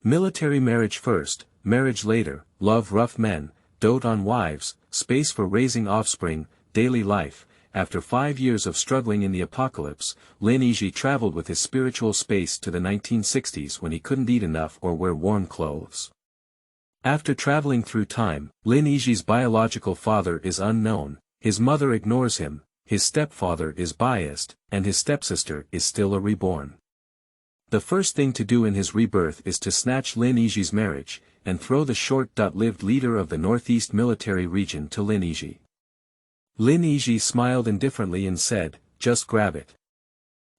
Military marriage first, marriage later, love rough men, dote on wives, space for raising offspring, daily life. After 5 years of struggling in the apocalypse, Lin Yizhi traveled with his spiritual space to the 1960s when he couldn't eat enough or wear warm clothes. After traveling through time, Lin Yizhi's biological father is unknown, his mother ignores him, his stepfather is biased, and his stepsister is still a reborn. The first thing to do in his rebirth is to snatch Lin Yizhi's marriage, and throw the short-lived leader of the Northeast military region to Lin Yizhi. Lin Yizhi smiled indifferently and said, "Just grab it."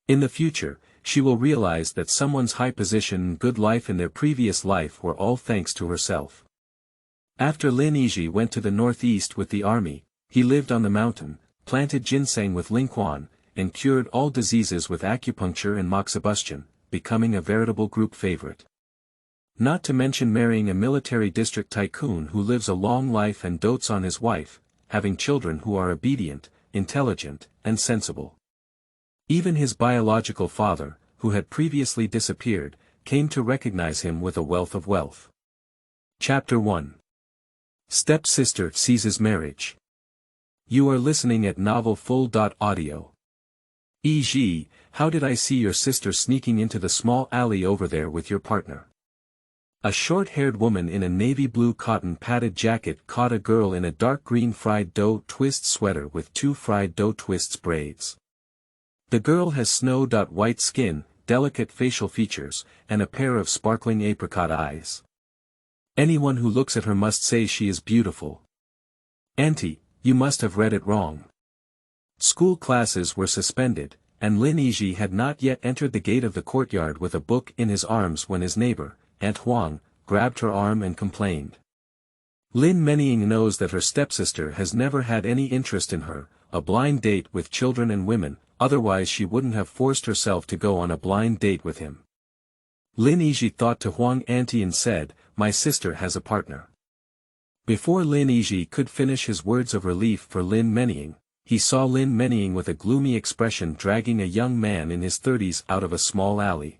In the future, she will realize that someone's high position and good life in their previous life were all thanks to herself. After Lin Yizhi went to the Northeast with the army, he lived on the mountain, planted ginseng with Lingquan, and cured all diseases with acupuncture and moxibustion, becoming a veritable group favorite. Not to mention marrying a military district tycoon who lives a long life and dotes on his wife, having children who are obedient, intelligent, and sensible. Even his biological father, who had previously disappeared, came to recognize him with a wealth of wealth. Chapter 1. Stepsister seizes marriage. You are listening at novelfull.audio. E.g., how did I see your sister sneaking into the small alley over there with your partner? A short-haired woman in a navy blue cotton padded jacket caught a girl in a dark green fried dough twist sweater with 2 fried dough twists braids. The girl has snow-white skin, delicate facial features, and a pair of sparkling apricot eyes. Anyone who looks at her must say she is beautiful. Auntie, you must have read it wrong. School classes were suspended, and Lin Yizhi had not yet entered the gate of the courtyard with a book in his arms when his neighbor, Aunt Huang, grabbed her arm and complained. Lin Meniying knows that her stepsister has never had any interest in her, a blind date with children and women, otherwise she wouldn't have forced herself to go on a blind date with him. Lin Yizhi thought to Huang auntie and said, "My sister has a partner." Before Lin Yizhi could finish his words of relief for Lin Meniying, he saw Lin Meniying with a gloomy expression dragging a young man in his 30s out of a small alley.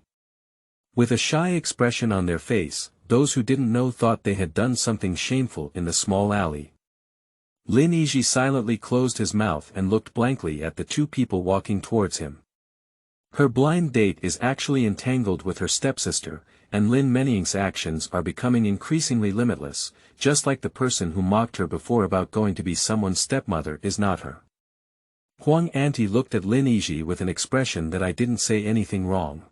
With a shy expression on their face, those who didn't know thought they had done something shameful in the small alley. Lin Yizhi silently closed his mouth and looked blankly at the 2 people walking towards him. Her blind date is actually entangled with her stepsister, and Lin Meniying's actions are becoming increasingly limitless, just like the person who mocked her before about going to be someone's stepmother is not her. Huang auntie looked at Lin Yizhi with an expression that I didn't say anything wrong.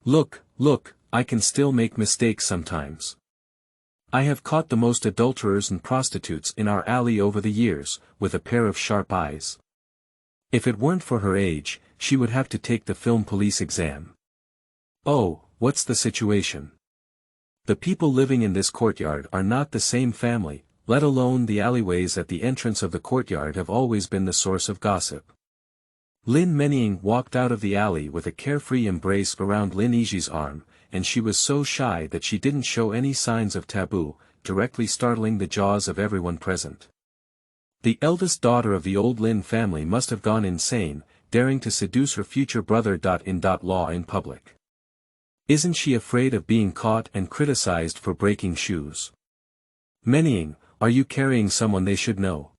Look, I can still make mistakes sometimes. I have caught the most adulterers and prostitutes in our alley over the years, with a pair of sharp eyes. If it weren't for her age, she would have to take the film police exam. Oh, what's the situation? The people living in this courtyard are not the same family, let alone the alleyways at the entrance of the courtyard have always been the source of gossip. Lin Meniying walked out of the alley with a carefree embrace around Lin Yizhi's arm, and she was so shy that she didn't show any signs of taboo, directly startling the jaws of everyone present. The eldest daughter of the old Lin family must have gone insane, daring to seduce her future brother-in-law in public. Isn't she afraid of being caught and criticized for breaking shoes? Meniying, are you carrying someone they should know?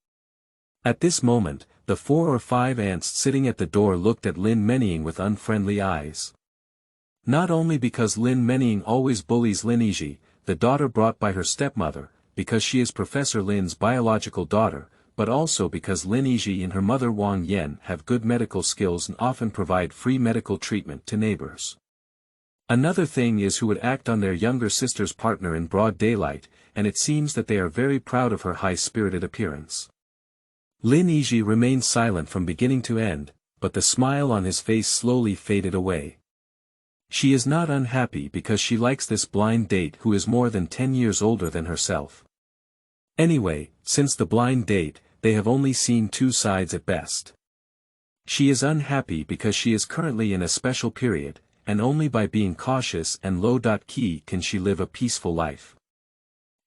At this moment, the 4 or 5 aunts sitting at the door looked at Lin Meniying with unfriendly eyes. Not only because Lin Meniying always bullies Lin Yizhi, the daughter brought by her stepmother, because she is Professor Lin's biological daughter, but also because Lin Yizhi and her mother Wang Yan have good medical skills and often provide free medical treatment to neighbors. Another thing is who would act on their younger sister's partner in broad daylight, and it seems that they are very proud of her high-spirited appearance. Lin Yizhi remained silent from beginning to end, but the smile on his face slowly faded away. She is not unhappy because she likes this blind date who is more than 10 years older than herself. Anyway, since the blind date, they have only seen 2 sides at best. She is unhappy because she is currently in a special period, and only by being cautious and low-key can she live a peaceful life.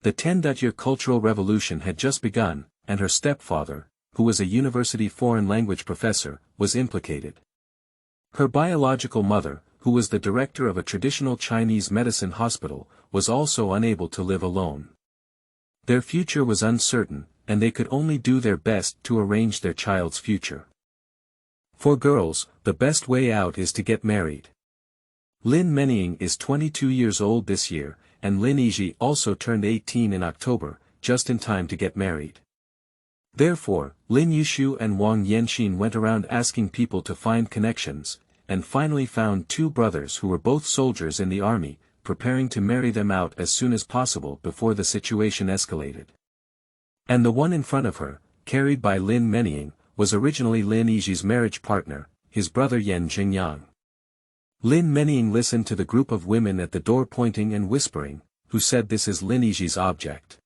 The 10-year cultural revolution had just begun, and her stepfather, who was a university foreign language professor, was implicated. Her biological mother, who was the director of a traditional Chinese medicine hospital, was also unable to live alone. Their future was uncertain, and they could only do their best to arrange their child's future. For girls, the best way out is to get married. Lin Menying is 22 years old this year, and Lin Yizhi also turned 18 in October, just in time to get married. Therefore, Lin Yizhi and Wang Yanxin went around asking people to find connections, and finally found two brothers who were both soldiers in the army, preparing to marry them out as soon as possible before the situation escalated. And the one in front of her, carried by Lin Menying, was originally Lin Yizhi's marriage partner, his brother Yan Jingyang. Lin Menying listened to the group of women at the door pointing and whispering, who said this is Lin Yizhi's object.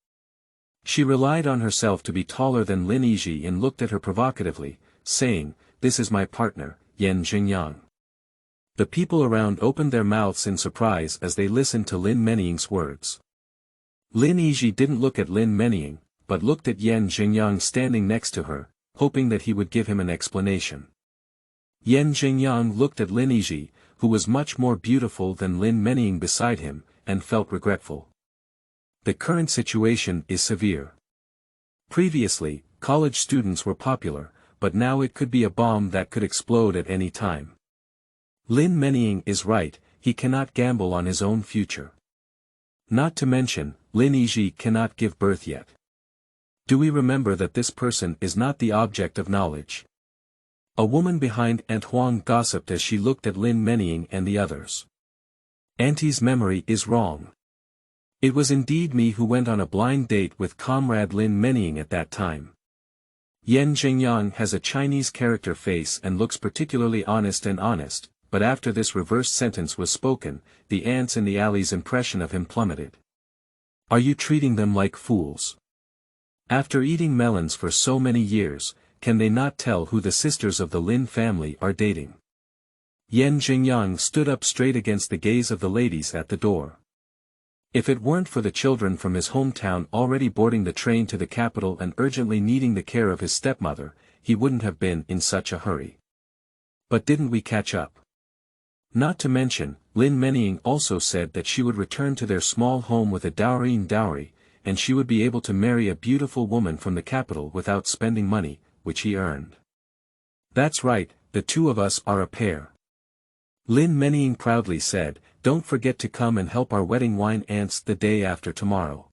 She relied on herself to be taller than Lin Yizhi and looked at her provocatively, saying, "This is my partner, Yan Jingyang." The people around opened their mouths in surprise as they listened to Lin Menying's words. Lin Yizhi didn't look at Lin Menying, but looked at Yan Jingyang standing next to her, hoping that he would give him an explanation. Yan Jingyang looked at Lin Yizhi, who was much more beautiful than Lin Menying beside him, and felt regretful. The current situation is severe. Previously, college students were popular, but now it could be a bomb that could explode at any time. Lin Menying is right, he cannot gamble on his own future. Not to mention, Lin Yizhi cannot give birth yet. Do we remember that this person is not the object of knowledge? A woman behind Aunt Huang gossiped as she looked at Lin Menying and the others. Auntie's memory is wrong. It was indeed me who went on a blind date with comrade Lin Menying at that time. Yan Jingyang has a Chinese character face and looks particularly honest, but after this reverse sentence was spoken, the ants in the alley's impression of him plummeted. Are you treating them like fools? After eating melons for so many years, can they not tell who the sisters of the Lin family are dating? Yan Jingyang stood up straight against the gaze of the ladies at the door. If it weren't for the children from his hometown already boarding the train to the capital and urgently needing the care of his stepmother, he wouldn't have been in such a hurry. But didn't we catch up? Not to mention, Lin Menying also said that she would return to their small home with a dowry, and she would be able to marry a beautiful woman from the capital without spending money, which he earned. That's right, the two of us are a pair. Lin Menying proudly said, "Don't forget to come and help our wedding wine ants the day after tomorrow."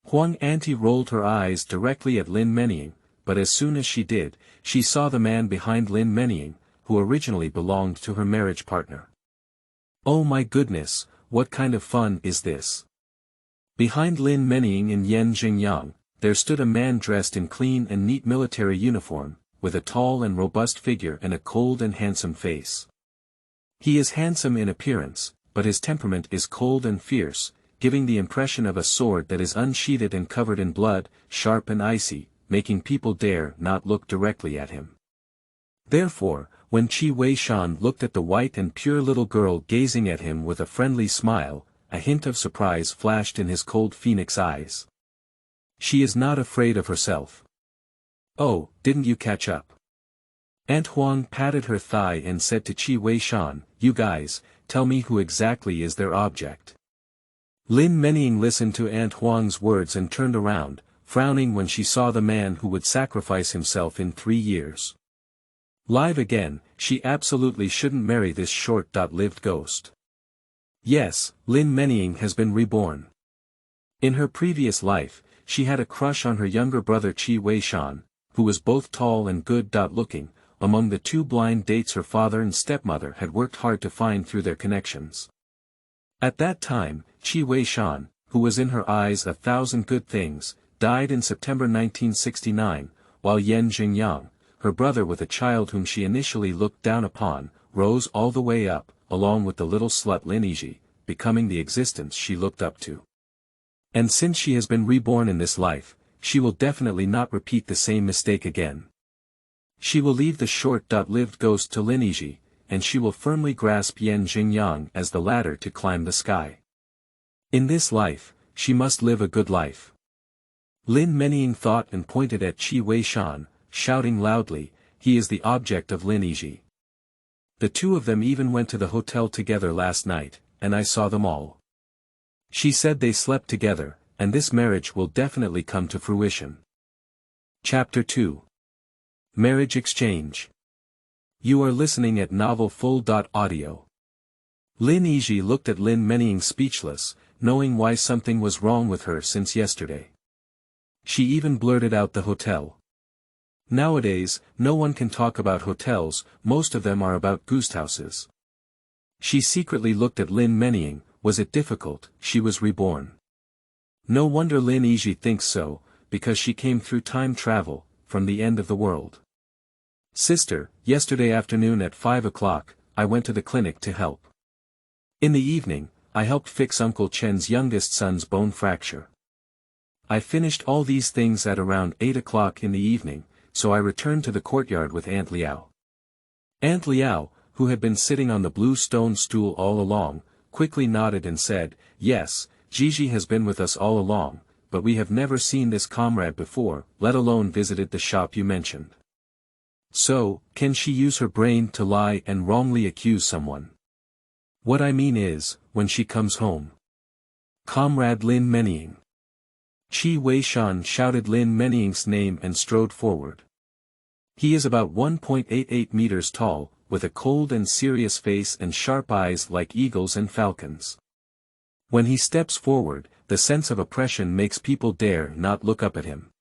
Huang Auntie rolled her eyes directly at Lin Menying, but as soon as she did, she saw the man behind Lin Menying, who originally belonged to her marriage partner. Oh my goodness, what kind of fun is this? Behind Lin Menying and Yan Jingyang, there stood a man dressed in clean and neat military uniform, with a tall and robust figure and a cold and handsome face. He is handsome in appearance, but his temperament is cold and fierce, giving the impression of a sword that is unsheathed and covered in blood, sharp and icy, making people dare not look directly at him. Therefore, when Qi Weishan looked at the white and pure little girl gazing at him with a friendly smile, a hint of surprise flashed in his cold phoenix eyes. She is not afraid of herself. Oh, didn't you catch up? Aunt Huang patted her thigh and said to Qi Weishan, "You guys, tell me who exactly is their object." Lin Menying listened to Aunt Huang's words and turned around, frowning when she saw the man who would sacrifice himself in 3 years. Live again, she absolutely shouldn't marry this short-lived ghost. Yes, Lin Menying has been reborn. In her previous life, she had a crush on her younger brother Qi Weishan, who was both tall and good-looking, among the 2 blind dates her father and stepmother had worked hard to find through their connections. At that time, Qi Weishan, who was in her eyes 1,000 good things, died in September 1969, while Yan Jingyang, her brother with a child whom she initially looked down upon, rose all the way up, along with the little slut Lin Yizhi, becoming the existence she looked up to. And since she has been reborn in this life, she will definitely not repeat the same mistake again. She will leave the short-lived ghost to Lin Yizhi, and she will firmly grasp Yan Jingyang as the ladder to climb the sky. In this life, she must live a good life. Lin Menying thought and pointed at Qi Weishan, shouting loudly, "He is the object of Lin Yizhi." The two of them even went to the hotel together last night, and I saw them all. She said they slept together, and this marriage will definitely come to fruition. Chapter 2. Marriage Exchange. You are listening at Novel Full.Audio. Lin Yizhi looked at Lin Meniying speechless, knowing why something was wrong with her since yesterday. She even blurted out the hotel. Nowadays, no one can talk about hotels, most of them are about ghosthouses. She secretly looked at Lin Meniying. Was it difficult? She was reborn. No wonder Lin Yizhi thinks so, because she came through time travel, from the end of the world. Sister, yesterday afternoon at 5 o'clock, I went to the clinic to help. In the evening, I helped fix Uncle Chen's youngest son's bone fracture. I finished all these things at around 8 o'clock in the evening, so I returned to the courtyard with Aunt Liao. Aunt Liao, who had been sitting on the blue stone stool all along, quickly nodded and said, "Yes, Yizhi has been with us all along, but we have never seen this comrade before, let alone visited the shop you mentioned. So, can she use her brain to lie and wrongly accuse someone? What I mean is, when she comes home." Comrade Lin Meniying. Qi Weishan shouted Lin Meniying's name and strode forward. He is about 1.88 meters tall, with a cold and serious face and sharp eyes like eagles and falcons. When he steps forward, the sense of oppression makes people dare not look up at him.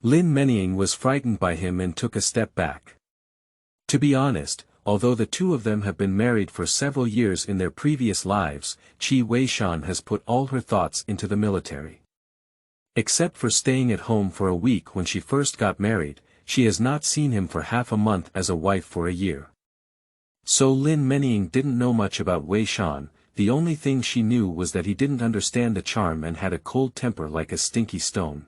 Lin Meniying was frightened by him and took a step back. To be honest, although the two of them have been married for several years in their previous lives, Qi Weishan has put all her thoughts into the military. Except for staying at home for a week when she first got married, she has not seen him for half a month as a wife for a year. So Lin Meniying didn't know much about Weishan. The only thing she knew was that he didn't understand the charm and had a cold temper like a stinky stone.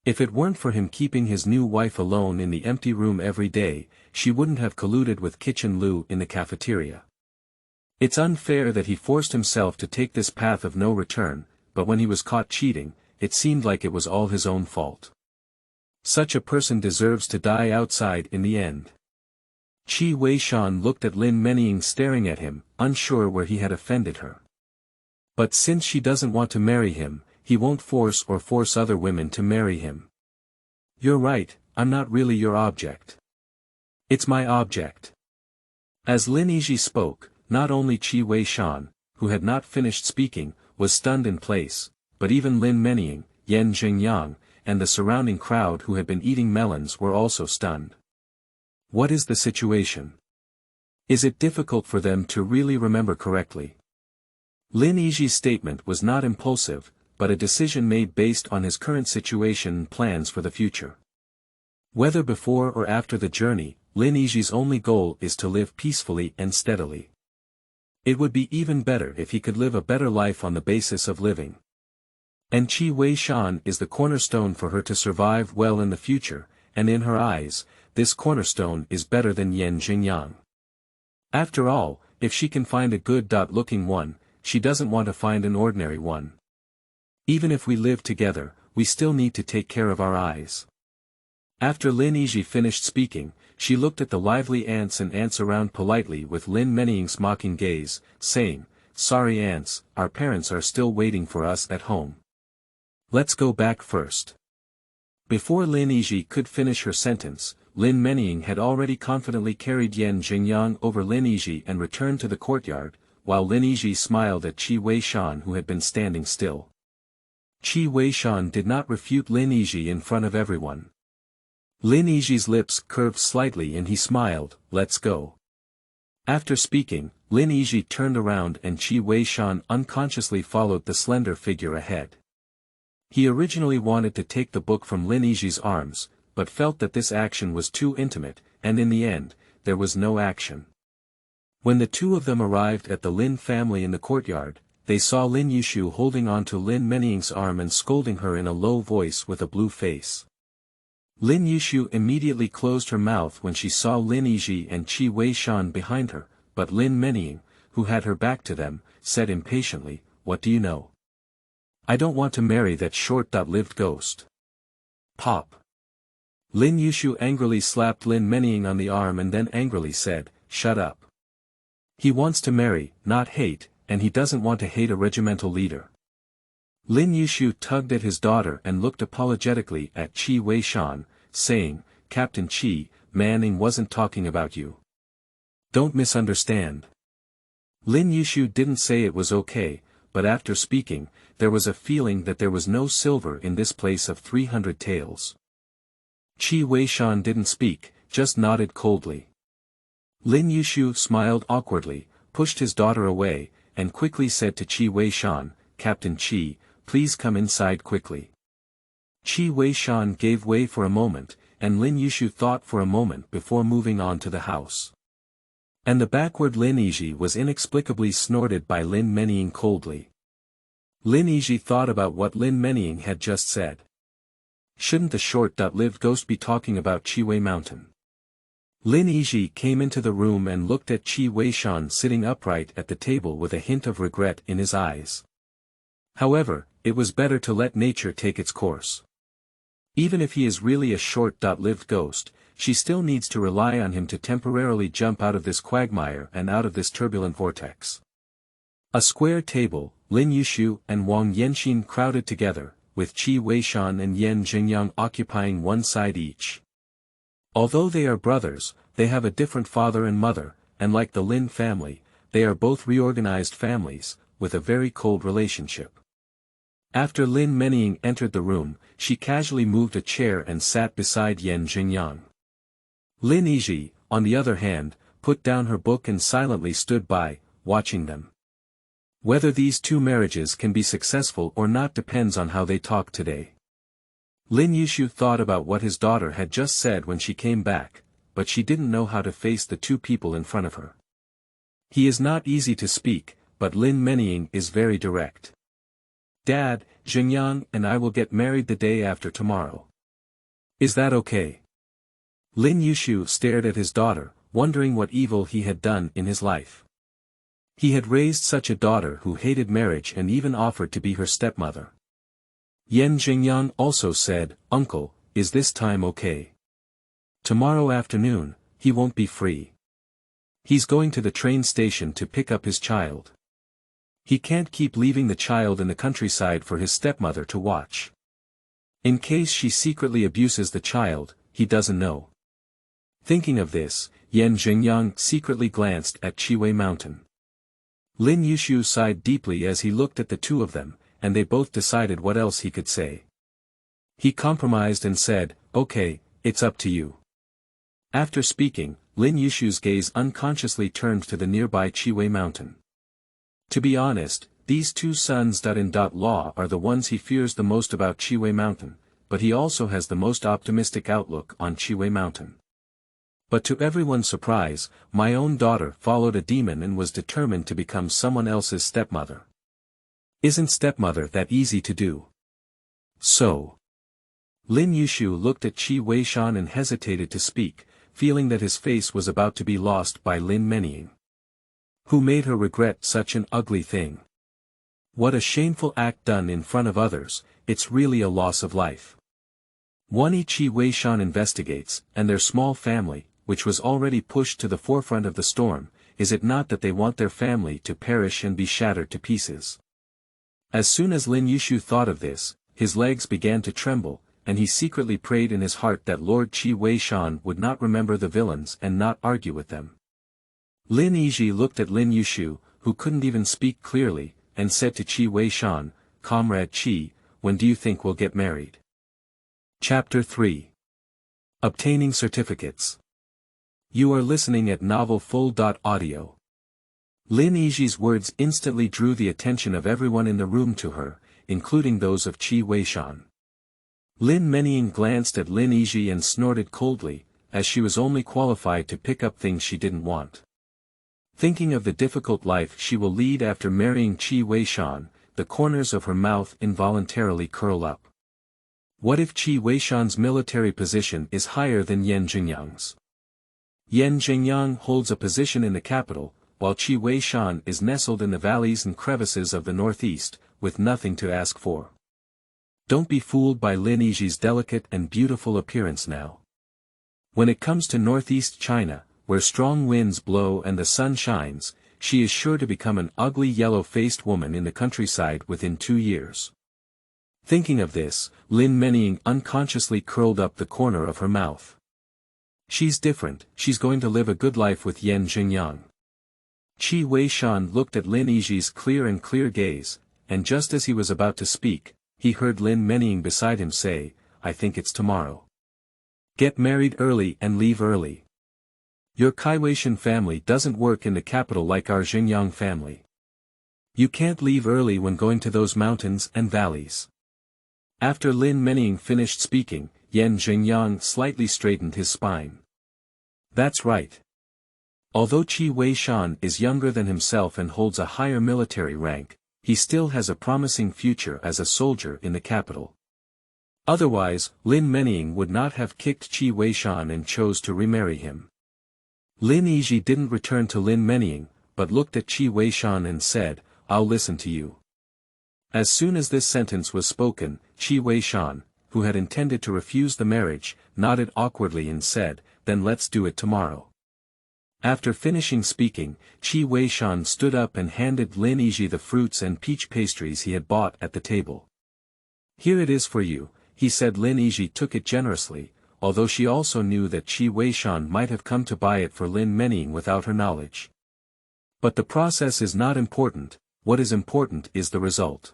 If it weren't for him keeping his new wife alone in the empty room every day, she wouldn't have colluded with Kitchen Lu in the cafeteria. It's unfair that he forced himself to take this path of no return, but when he was caught cheating, it seemed like it was all his own fault. Such a person deserves to die outside in the end. Qi Weishan looked at Lin Meniying staring at him, unsure where he had offended her. But since she doesn't want to marry him, he won't force other women to marry him. You're right, I'm not really your object. It's my object. As Lin Yizhi spoke, not only Qi Weishan, who had not finished speaking, was stunned in place, but even Lin Meniying, Yan Jingyang, and the surrounding crowd who had been eating melons were also stunned. What is the situation? Is it difficult for them to really remember correctly? Lin Yizhi's statement was not impulsive, but a decision made based on his current situation and plans for the future. Whether before or after the journey, Lin Yizhi's only goal is to live peacefully and steadily. It would be even better if he could live a better life on the basis of living. And Qi Weishan is the cornerstone for her to survive well in the future, and in her eyes, this cornerstone is better than Yan Jingyang. After all, if she can find a good-looking one, she doesn't want to find an ordinary one. Even if we live together, we still need to take care of our eyes. After Lin Yizhi finished speaking, she looked at the lively ants and ants around politely with Lin Meniying's mocking gaze, saying, "Sorry ants, our parents are still waiting for us at home. Let's go back first." Before Lin Yizhi could finish her sentence, Lin Meniying had already confidently carried Yan Jingyang over Lin Yizhi and returned to the courtyard, while Lin Yizhi smiled at Qi Weishan who had been standing still. Qi Weishan did not refute Lin Yizhi in front of everyone. Lin Yizhi's lips curved slightly and he smiled, "Let's go." After speaking, Lin Yizhi turned around and Qi Weishan unconsciously followed the slender figure ahead. He originally wanted to take the book from Lin Yizhi's arms, but felt that this action was too intimate, and in the end, there was no action. When the two of them arrived at the Lin family in the courtyard, they saw Lin Yizhi holding onto Lin Meniying's arm and scolding her in a low voice with a blue face. Lin Yizhi immediately closed her mouth when she saw Lin Yizhi and Qi Weishan behind her, but Lin Meniying, who had her back to them, said impatiently, "What do you know? I don't want to marry that short-lived ghost." Pop. Lin Yizhi angrily slapped Lin Meniying on the arm and then angrily said, shut up. He wants to marry, not hate, and he doesn't want to hate a regimental leader. Lin Yizhi tugged at his daughter and looked apologetically at Qi Weishan, saying, Captain Qi, Manning wasn't talking about you. Don't misunderstand. Lin Yizhi didn't say it was okay, but after speaking, there was a feeling that there was no silver in this place of 300 taels. Qi Weishan didn't speak, just nodded coldly. Lin Yizhi smiled awkwardly, pushed his daughter away, and quickly said to Qi Weishan, Captain Qi, please come inside quickly. Qi Weishan gave way for a moment, and Lin Yizhi thought for a moment before moving on to the house. And the backward Lin Yizhi was inexplicably snorted by Lin Meniying coldly. Lin Yizhi thought about what Lin Meniying had just said. Shouldn't the short-lived ghost be talking about Chiwei Mountain? Lin Yizhi came into the room and looked at Qi Weishan sitting upright at the table with a hint of regret in his eyes. However, it was better to let nature take its course. Even if he is really a short-lived ghost, she still needs to rely on him to temporarily jump out of this quagmire and out of this turbulent vortex. A square table, Lin Yizhi and Wang Yanxin crowded together, with Qi Weishan and Yan Jingyang occupying one side each. Although they are brothers, they have a different father and mother, and like the Lin family, they are both reorganized families, with a very cold relationship. After Lin Meniying entered the room, she casually moved a chair and sat beside Yan Jingyang. Lin Yizhi, on the other hand, put down her book and silently stood by, watching them. Whether these two marriages can be successful or not depends on how they talk today. Lin Yizhi thought about what his daughter had just said when she came back, but she didn't know how to face the two people in front of her. He is not easy to speak, but Lin Meniying is very direct. Dad, Jingyang and I will get married the day after tomorrow. Is that okay? Lin Yizhi stared at his daughter, wondering what evil he had done in his life. He had raised such a daughter who hated marriage and even offered to be her stepmother. Yan Jingyang also said, Uncle, is this time okay? Tomorrow afternoon, he won't be free. He's going to the train station to pick up his child. He can't keep leaving the child in the countryside for his stepmother to watch. In case she secretly abuses the child, he doesn't know. Thinking of this, Yan Jingyang secretly glanced at Chiwei Mountain. Lin Yizhi sighed deeply as he looked at the two of them, and they both decided what else he could say. He compromised and said, okay, it's up to you. After speaking, Lin Yizhi's gaze unconsciously turned to the nearby Chiwei Mountain. To be honest, these two sons.in.law are the ones he fears the most about Chiwei Mountain, but he also has the most optimistic outlook on Chiwei Mountain. But to everyone's surprise, my own daughter followed a demon and was determined to become someone else's stepmother. Isn't stepmother that easy to do? So. Lin Yizhi looked at Qi Weishan and hesitated to speak, feeling that his face was about to be lost by Lin Meniying. Who made her regret such an ugly thing? What a shameful act done in front of others, it's really a loss of life. Qi Weishan investigates, and their small family, which was already pushed to the forefront of the storm, is it not that they want their family to perish and be shattered to pieces? As soon as Lin Yizhi thought of this, his legs began to tremble, and he secretly prayed in his heart that Lord Qi Weishan would not remember the villains and not argue with them. Lin Yizhi looked at Lin Yizhi, who couldn't even speak clearly, and said to Qi Weishan, Comrade Qi, when do you think we'll get married? Chapter 3. Obtaining Certificates. You are listening at novelfull.audio. Lin Yizhi's words instantly drew the attention of everyone in the room to her, including those of Qi Weishan. Lin Meniying glanced at Lin Yizhi and snorted coldly, as she was only qualified to pick up things she didn't want. Thinking of the difficult life she will lead after marrying Qi Weishan, the corners of her mouth involuntarily curl up. What if Qi Weishan's military position is higher than Yan Jingyang's? Yan Jingyang holds a position in the capital, while Qi Weishan is nestled in the valleys and crevices of the northeast, with nothing to ask for. Don't be fooled by Lin Yizhi's delicate and beautiful appearance now. When it comes to northeast China, where strong winds blow and the sun shines, she is sure to become an ugly yellow-faced woman in the countryside within 2 years. Thinking of this, Lin Meniying unconsciously curled up the corner of her mouth. She's different, she's going to live a good life with Yan Xingyang. Qi Weishan looked at Lin Yizhi's clear gaze, and just as he was about to speak, he heard Lin Meniying beside him say, "I think it's tomorrow. Get married early and leave early. Your Kaiweishan family doesn't work in the capital like our Xingyang family. You can't leave early when going to those mountains and valleys." After Lin Meniying finished speaking, Yan Xingyang slightly straightened his spine. That's right. Although Qi Weishan is younger than himself and holds a higher military rank, he still has a promising future as a soldier in the capital. Otherwise, Lin Meniying would not have kicked Qi Weishan and chose to remarry him. Lin Yizhi didn't return to Lin Meniying, but looked at Qi Weishan and said, "I'll listen to you." As soon as this sentence was spoken, Qi Weishan, who had intended to refuse the marriage, nodded awkwardly and said, "Then let's do it tomorrow." After finishing speaking, Qi Weishan stood up and handed Lin Yizhi the fruits and peach pastries he had bought at the table. "Here it is for you," he said. Lin Yizhi took it generously, although she also knew that Qi Weishan might have come to buy it for Lin Meniying without her knowledge. But the process is not important, what is important is the result.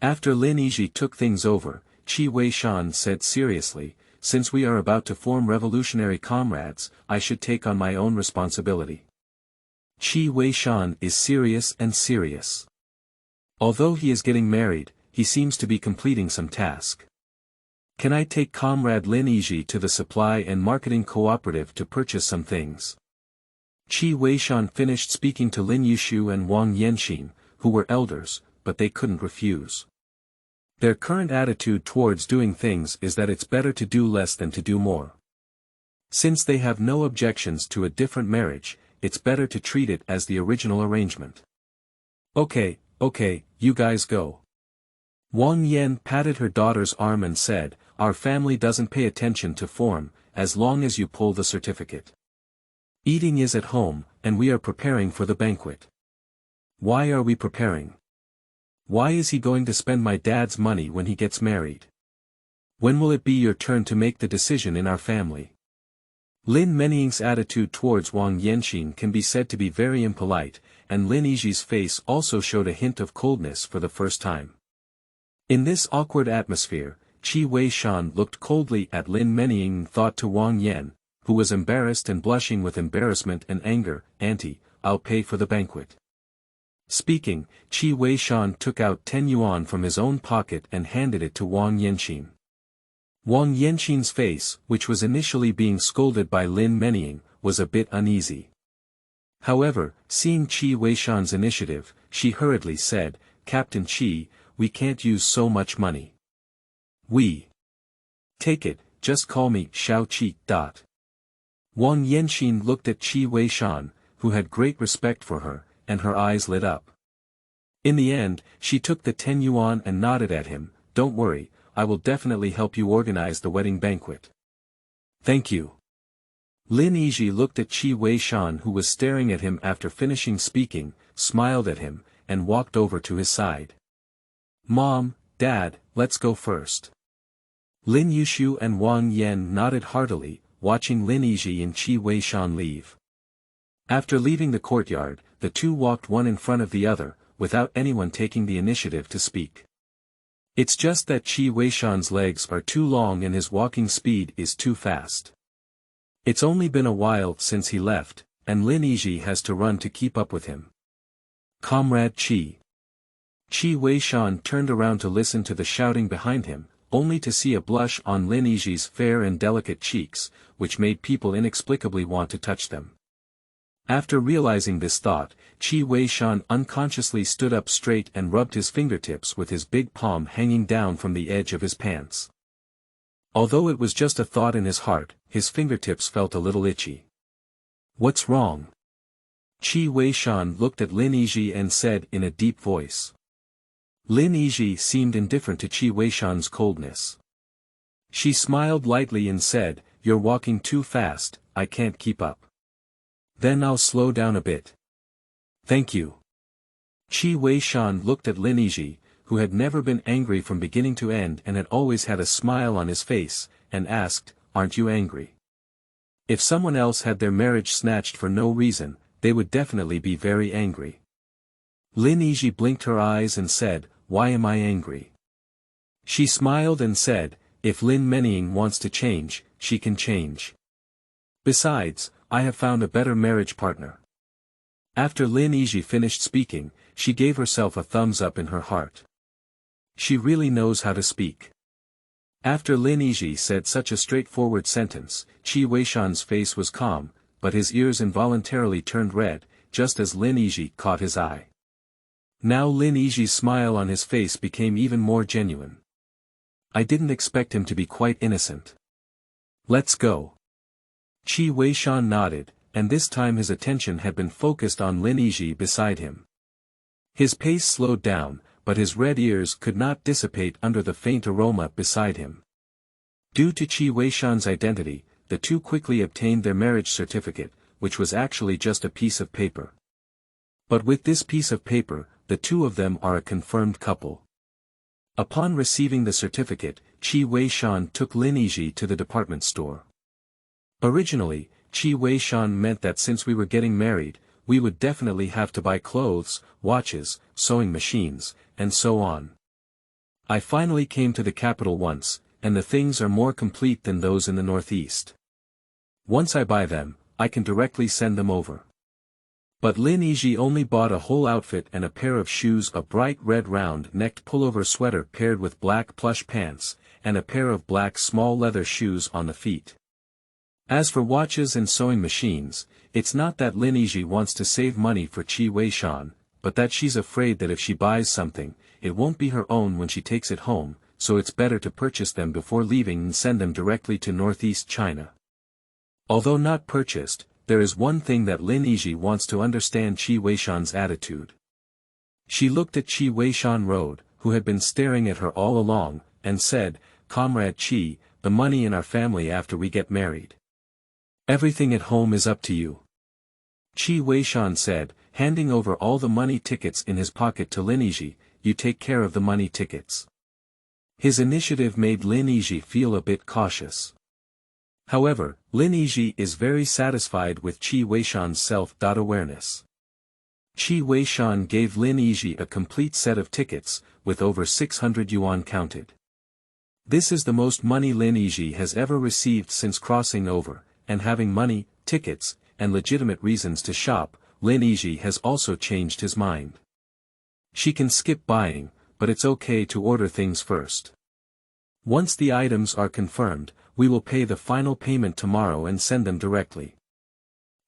After Lin Yizhi took things over, Qi Weishan said seriously, "Since we are about to form revolutionary comrades, I should take on my own responsibility." Qi Weishan is serious and serious. Although he is getting married, he seems to be completing some task. "Can I take Comrade Lin Yizhi to the supply and marketing cooperative to purchase some things?" Qi Weishan finished speaking to Lin Yushu and Wang Yanxin, who were elders, but they couldn't refuse. Their current attitude towards doing things is that it's better to do less than to do more. Since they have no objections to a different marriage, it's better to treat it as the original arrangement. Okay, you guys go." Wang Yan patted her daughter's arm and said, "Our family doesn't pay attention to form, as long as you pull the certificate. Eating is at home, and we are preparing for the banquet." "Why are we preparing? Why is he going to spend my dad's money when he gets married? When will it be your turn to make the decision in our family?" Lin Meniying's attitude towards Wang Yanxin can be said to be very impolite, and Lin Yizhi's face also showed a hint of coldness for the first time. In this awkward atmosphere, Qi Weishan looked coldly at Lin Meniying and thought to Wang Yan, who was embarrassed and blushing with embarrassment and anger, "Auntie, I'll pay for the banquet." Speaking, Qi Weishan took out 10 yuan from his own pocket and handed it to Wang Yanxin. Wang Yanxin's face, which was initially being scolded by Lin Meniying, was a bit uneasy. However, seeing Qi Weishan's initiative, she hurriedly said, "Captain Qi, we can't use so much money. Take it, just call me Xiao Qi. Wang Yanxin looked at Qi Weishan, who had great respect for her, and her eyes lit up. In the end, she took the 10 yuan and nodded at him, "Don't worry, I will definitely help you organize the wedding banquet." "Thank you." Lin Yizhi looked at Qi Weishan, who was staring at him after finishing speaking, smiled at him, and walked over to his side. "Mom, Dad, let's go first." Lin Yushu and Wang Yan nodded heartily, watching Lin Yizhi and Qi Weishan leave. After leaving the courtyard, the two walked one in front of the other, without anyone taking the initiative to speak. It's just that Qi Weishan's legs are too long and his walking speed is too fast. It's only been a while since he left, and Lin Yizhi has to run to keep up with him. "Comrade Qi." Qi Weishan turned around to listen to the shouting behind him, only to see a blush on Lin Yizhi's fair and delicate cheeks, which made people inexplicably want to touch them. After realizing this thought, Qi Weishan unconsciously stood up straight and rubbed his fingertips with his big palm hanging down from the edge of his pants. Although it was just a thought in his heart, his fingertips felt a little itchy. "What's wrong?" Qi Weishan looked at Lin Yizhi and said in a deep voice. Lin Yizhi seemed indifferent to Qi Weishan's coldness. She smiled lightly and said, "You're walking too fast, I can't keep up." Then I'll slow down a bit. Thank you. Qi Weishan looked at Lin Yizhi, who had never been angry from beginning to end and had always had a smile on his face, and asked, "Aren't you angry?" If someone else had their marriage snatched for no reason, they would definitely be very angry. Lin Yizhi blinked her eyes and said, "Why am I angry?" She smiled and said, "If Lin Menying wants to change, she can change. Besides, I have found a better marriage partner." After Lin Yizhi finished speaking, she gave herself a thumbs up in her heart. She really knows how to speak. After Lin Yizhi said such a straightforward sentence, Qi Weishan's face was calm, but his ears involuntarily turned red, just as Lin Yizhi caught his eye. Now Lin Yizhi's smile on his face became even more genuine. "I didn't expect him to be quite innocent. Let's go." Qi Weishan nodded, and this time his attention had been focused on Lin Yizhi beside him. His pace slowed down, but his red ears could not dissipate under the faint aroma beside him. Due to Qi Weishan's identity, the two quickly obtained their marriage certificate, which was actually just a piece of paper. But with this piece of paper, the two of them are a confirmed couple. Upon receiving the certificate, Qi Weishan took Lin Yizhi to the department store. Originally, Qi Weishan meant that since we were getting married, we would definitely have to buy clothes, watches, sewing machines, and so on. I finally came to the capital once, and the things are more complete than those in the northeast. Once I buy them, I can directly send them over. But Lin Yizhi only bought a whole outfit and a pair of shoes, a bright red round-necked pullover sweater paired with black plush pants, and a pair of black small leather shoes on the feet. As for watches and sewing machines, it's not that Lin Yizhi wants to save money for Qi Weishan, but that she's afraid that if she buys something, it won't be her own when she takes it home, so it's better to purchase them before leaving and send them directly to northeast China. Although not purchased, there is one thing that Lin Yizhi wants to understand: Qi Weishan's attitude. She looked at Qi Weishan Road, who had been staring at her all along, and said, "Comrade Qi, the money in our family after we get married. Everything at home is up to you." Qi Weishan said, handing over all the money tickets in his pocket to Lin Yizhi, "You take care of the money tickets." His initiative made Lin Yizhi feel a bit cautious. However, Lin Yizhi is very satisfied with Qi Weishan's self-awareness. Qi Weishan gave Lin Yizhi a complete set of tickets, with over 600 yuan counted. This is the most money Lin Yizhi has ever received since crossing over, and having money, tickets, and legitimate reasons to shop, Lin Yizhi has also changed his mind. She can skip buying, but it's okay to order things first. Once the items are confirmed, we will pay the final payment tomorrow and send them directly.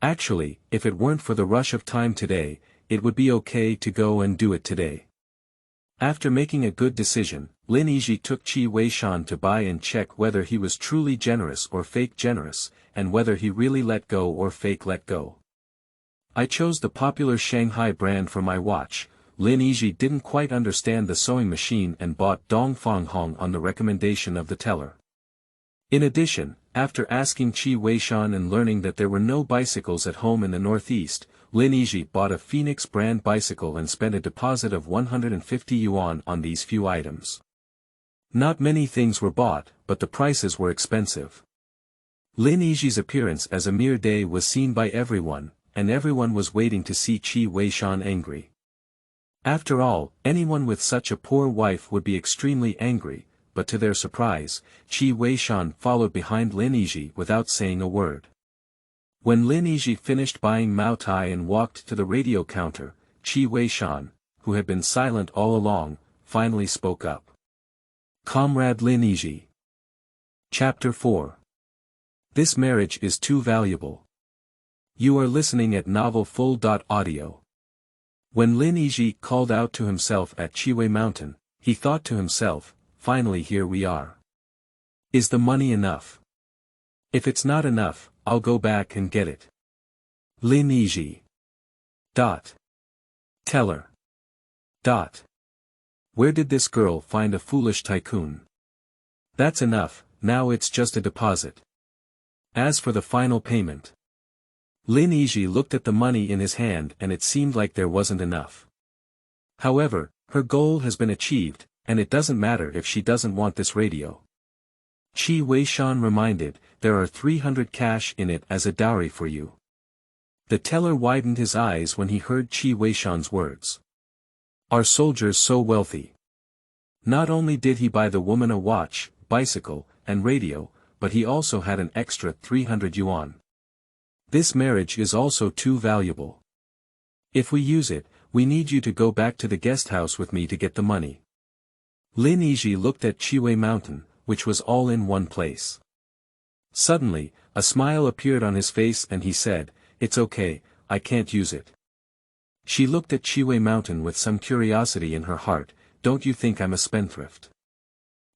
Actually, if it weren't for the rush of time today, it would be okay to go and do it today. After making a good decision, Lin Yizhi took Qi Weishan to buy and check whether he was truly generous or fake generous, and whether he really let go or fake let go. "I chose the popular Shanghai brand for my watch." Lin Yizhi didn't quite understand the sewing machine and bought Dongfang Hong on the recommendation of the teller. In addition, after asking Qi Weishan and learning that there were no bicycles at home in the northeast, Lin Yizhi bought a Phoenix brand bicycle and spent a deposit of 150 yuan on these few items. Not many things were bought, but the prices were expensive. Lin Yizhi's appearance as a mere day was seen by everyone, and everyone was waiting to see Qi Weishan angry. After all, anyone with such a poor wife would be extremely angry, but to their surprise, Qi Weishan followed behind Lin Yizhi without saying a word. When Lin Yizhi finished buying Mao Tai and walked to the radio counter, Qi Weishan, who had been silent all along, finally spoke up. "Comrade Lin Yizhi." Chapter 4. This marriage is too valuable. You are listening at novelfull.audio. When Lin Yizhi called out to himself at Chiwei Mountain, he thought to himself, "Finally here we are. Is the money enough? If it's not enough, I'll go back and get it." Lin Yizhi. Teller. Where did this girl find a foolish tycoon? That's enough, now it's just a deposit. As for the final payment. Lin Yizhi looked at the money in his hand and it seemed like there wasn't enough. However, her goal has been achieved, and it doesn't matter if she doesn't want this radio. Qi Weishan reminded, there are 300 cash in it as a dowry for you. The teller widened his eyes when he heard Qi Weishan's words. Are soldiers so wealthy? Not only did he buy the woman a watch, bicycle, and radio, but he also had an extra 300 yuan. This marriage is also too valuable. If we use it, we need you to go back to the guest house with me to get the money. Lin Yizhi looked at Chiwei Mountain, which was all in one place. Suddenly, a smile appeared on his face and he said, "It's okay, I can't use it." She looked at Chiwei Mountain with some curiosity in her heart. Don't you think I'm a spendthrift?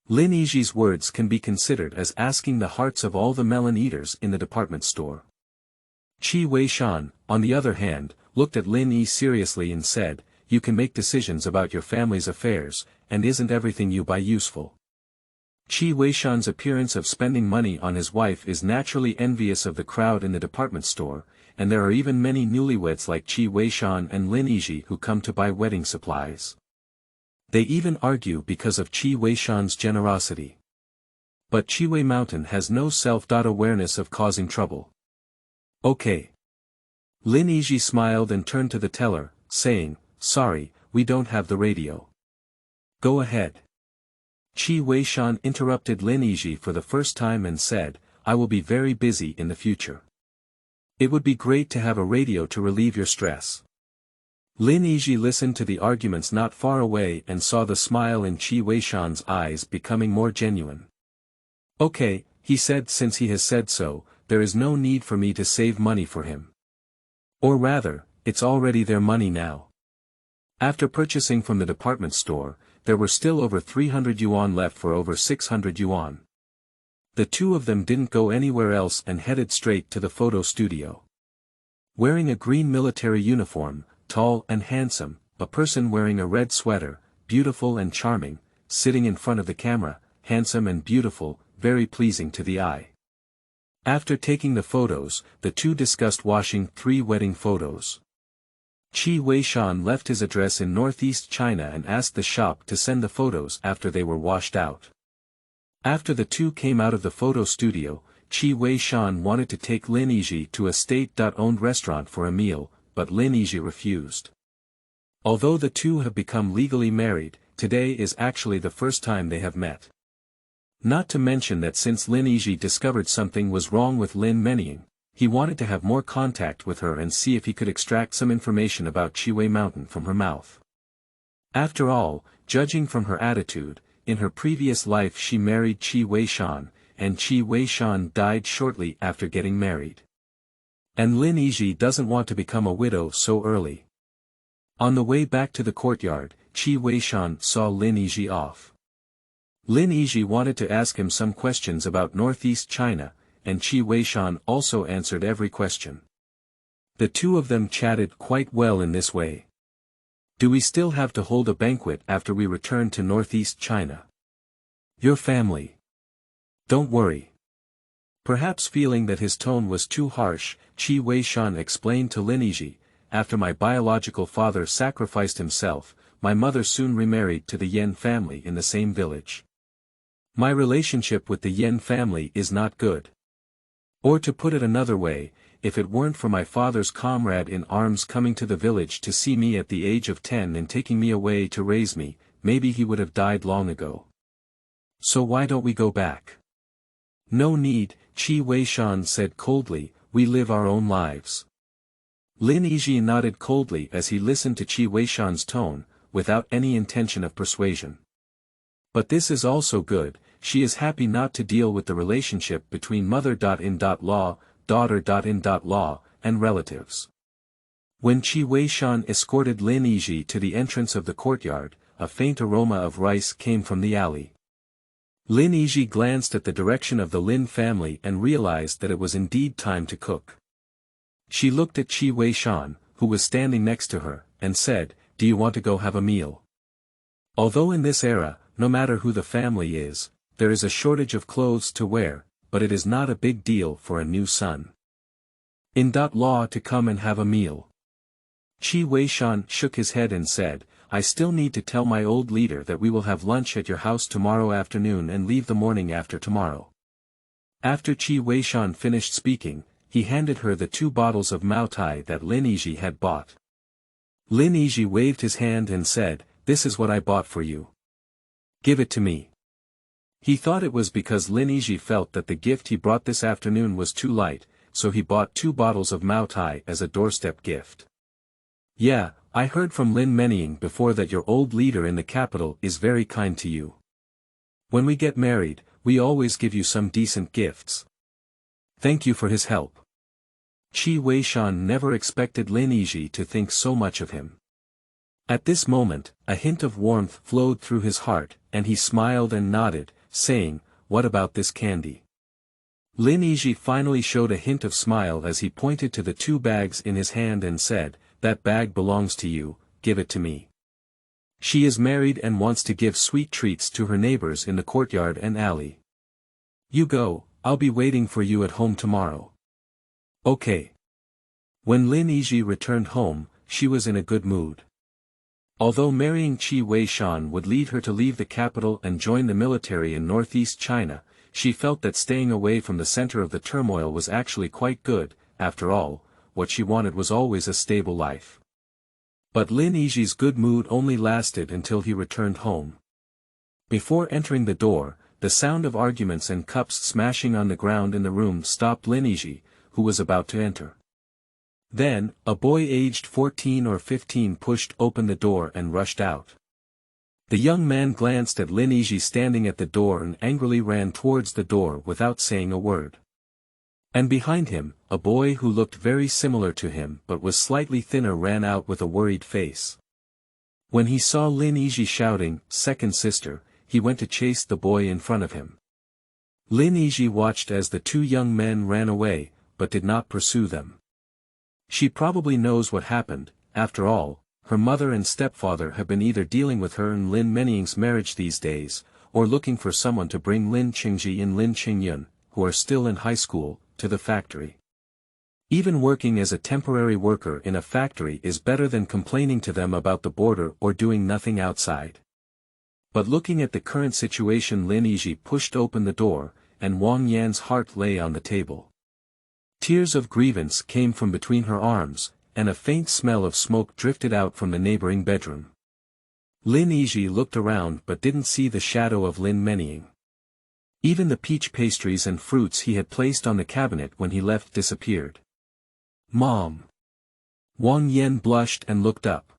Lin Yizhi's words can be considered as asking the hearts of all the melon eaters in the department store. Qi Weishan, on the other hand, looked at Lin Yi seriously and said, "You can make decisions about your family's affairs, and isn't everything you buy useful?" Qi Weishan's appearance of spending money on his wife is naturally envious of the crowd in the department store, and there are even many newlyweds like Qi Weishan and Lin Yizhi who come to buy wedding supplies. They even argue because of Qi Weishan's generosity. But Chiwei Mountain has no self-awareness of causing trouble. Okay. Lin Yizhi smiled and turned to the teller, saying, "Sorry, we don't have the radio." "Go ahead." Qi Weishan interrupted Lin Yizhi for the first time and said, "I will be very busy in the future. It would be great to have a radio to relieve your stress." Lin Yizhi listened to the arguments not far away and saw the smile in Qi Weishan's eyes becoming more genuine. "Okay," he said, "since he has said so, there is no need for me to save money for him. Or rather, it's already their money now." After purchasing from the department store, there were still over 300 yuan left for over 600 yuan. The two of them didn't go anywhere else and headed straight to the photo studio. Wearing a green military uniform, tall and handsome, a person wearing a red sweater, beautiful and charming, sitting in front of the camera, handsome and beautiful, very pleasing to the eye. After taking the photos, the two discussed washing 3 wedding photos. Qi Weishan left his address in northeast China and asked the shop to send the photos after they were washed out. After the two came out of the photo studio, Qi Weishan wanted to take Lin Yizhi to a state-owned restaurant for a meal, but Lin Yizhi refused. Although the two have become legally married, today is actually the first time they have met. Not to mention that since Lin Yizhi discovered something was wrong with Lin Menying, he wanted to have more contact with her and see if he could extract some information about Chiwei Mountain from her mouth. After all, judging from her attitude, in her previous life she married Qi Weishan, and Qi Weishan died shortly after getting married. And Lin Yizhi doesn't want to become a widow so early. On the way back to the courtyard, Qi Weishan saw Lin Yizhi off. Lin Yizhi wanted to ask him some questions about northeast China, and Qi Weishan also answered every question. The two of them chatted quite well in this way. "Do we still have to hold a banquet after we return to northeast China?" "Your family." "Don't worry." Perhaps feeling that his tone was too harsh, Qi Weishan explained to Lin Yizhi, "After my biological father sacrificed himself, my mother soon remarried to the Yan family in the same village. My relationship with the Yan family is not good. Or to put it another way, if it weren't for my father's comrade in arms coming to the village to see me at the age of 10 and taking me away to raise me, maybe he would have died long ago. So why don't we go back?" "No need," Qi Weishan said coldly, "we live our own lives." Lin Yizhi nodded coldly as he listened to Qi Weishan's tone, without any intention of persuasion. But this is also good, she is happy not to deal with the relationship between mother.in.law, daughter.in.law, and relatives. When Qi Weishan escorted Lin Yizhi to the entrance of the courtyard, a faint aroma of rice came from the alley. Lin Yizhi glanced at the direction of the Lin family and realized that it was indeed time to cook. She looked at Qi Weishan, who was standing next to her, and said, "Do you want to go have a meal?" Although in this era, no matter who the family is, there is a shortage of clothes to wear, but it is not a big deal for a new son. In-law to come and have a meal. Qi Weishan shook his head and said, I still need to tell my old leader that we will have lunch at your house tomorrow afternoon and leave the morning after tomorrow. After Qi Weishan finished speaking, he handed her the 2 bottles of Maotai that Lin Yizhi had bought. Lin Yizhi waved his hand and said, This is what I bought for you. Give it to me. He thought it was because Lin Yizhi felt that the gift he brought this afternoon was too light, so he bought 2 bottles of Maotai as a doorstep gift. Yeah, I heard from Lin Menying before that your old leader in the capital is very kind to you. When we get married, we always give you some decent gifts. Thank you for his help. Qi Weishan never expected Lin Yizhi to think so much of him. At this moment, a hint of warmth flowed through his heart, and he smiled and nodded, saying, What about this candy? Lin Yizhi finally showed a hint of smile as he pointed to the 2 bags in his hand and said, That bag belongs to you, give it to me. She is married and wants to give sweet treats to her neighbors in the courtyard and alley. You go, I'll be waiting for you at home tomorrow. Okay. When Lin Yizhi returned home, she was in a good mood. Although marrying Qi Weishan would lead her to leave the capital and join the military in northeast China, she felt that staying away from the center of the turmoil was actually quite good. After all, what she wanted was always a stable life. But Lin Yizhi's good mood only lasted until he returned home. Before entering the door, the sound of arguments and cups smashing on the ground in the room stopped Lin Yizhi, who was about to enter. Then, a boy aged 14 or 15 pushed open the door and rushed out. The young man glanced at Lin Yizhi standing at the door and angrily ran towards the door without saying a word. And behind him, a boy who looked very similar to him but was slightly thinner ran out with a worried face. When he saw Lin Yizhi shouting, "Second sister," he went to chase the boy in front of him. Lin Yizhi watched as the 2 young men ran away, but did not pursue them. She probably knows what happened. After all, her mother and stepfather have been either dealing with her and Lin Menying's marriage these days, or looking for someone to bring Lin Qingji and Lin Qingyun, who are still in high school, to the factory. Even working as a temporary worker in a factory is better than complaining to them about the border or doing nothing outside. But looking at the current situation, Lin Yizhi pushed open the door, and Wang Yan's heart lay on the table. Tears of grievance came from between her arms, and a faint smell of smoke drifted out from the neighboring bedroom. Lin Yizhi looked around but didn't see the shadow of Lin Menying. Even the peach pastries and fruits he had placed on the cabinet when he left disappeared. Mom! Wang Yan blushed and looked up.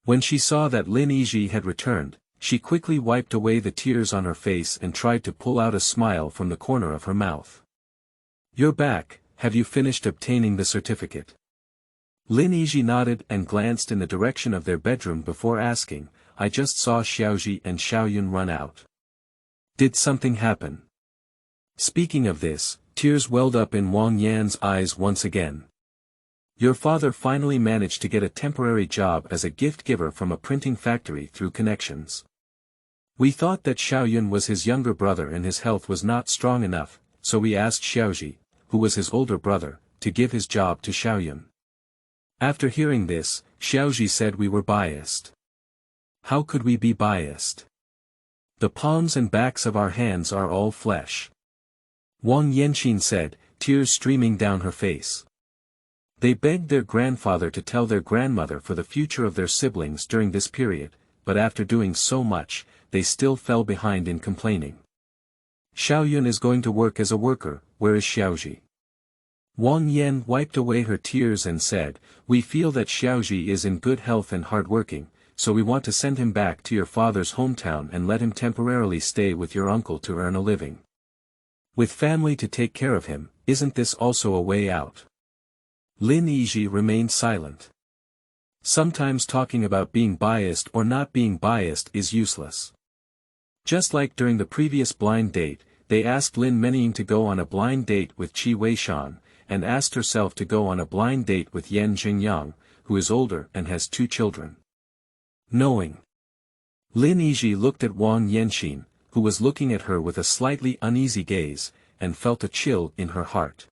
When she saw that Lin Yizhi had returned, she quickly wiped away the tears on her face and tried to pull out a smile from the corner of her mouth. "You're back, have you finished obtaining the certificate?" Lin Yizhi nodded and glanced in the direction of their bedroom before asking, "I just saw Xiaoji and Xiaoyun run out. Did something happen?" Speaking of this, tears welled up in Wang Yan's eyes once again. "Your father finally managed to get a temporary job as a gift giver from a printing factory through connections. We thought that Xiaoyun was his younger brother and his health was not strong enough, so we asked Xiaoji, who was his older brother, to give his job to Xiaoyun. After hearing this, Xiaoji said we were biased." "How could we be biased? The palms and backs of our hands are all flesh," Wang Yanqin said, tears streaming down her face. They begged their grandfather to tell their grandmother for the future of their siblings during this period, but after doing so much, they still fell behind in complaining. "Xiaoyun is going to work as a worker, where is Xiaoji?" Wang Yan wiped away her tears and said, "We feel that Xiaoji is in good health and hardworking, so we want to send him back to your father's hometown and let him temporarily stay with your uncle to earn a living. With family to take care of him, isn't this also a way out?" Lin Yizhi remained silent. Sometimes talking about being biased or not being biased is useless. Just like during the previous blind date, they asked Lin Menying to go on a blind date with Qi Weishan, and asked herself to go on a blind date with Yan Jingyang, who is older and has 2 children. Knowing. Lin Yizhi looked at Wang Yanqin, who was looking at her with a slightly uneasy gaze, and felt a chill in her heart.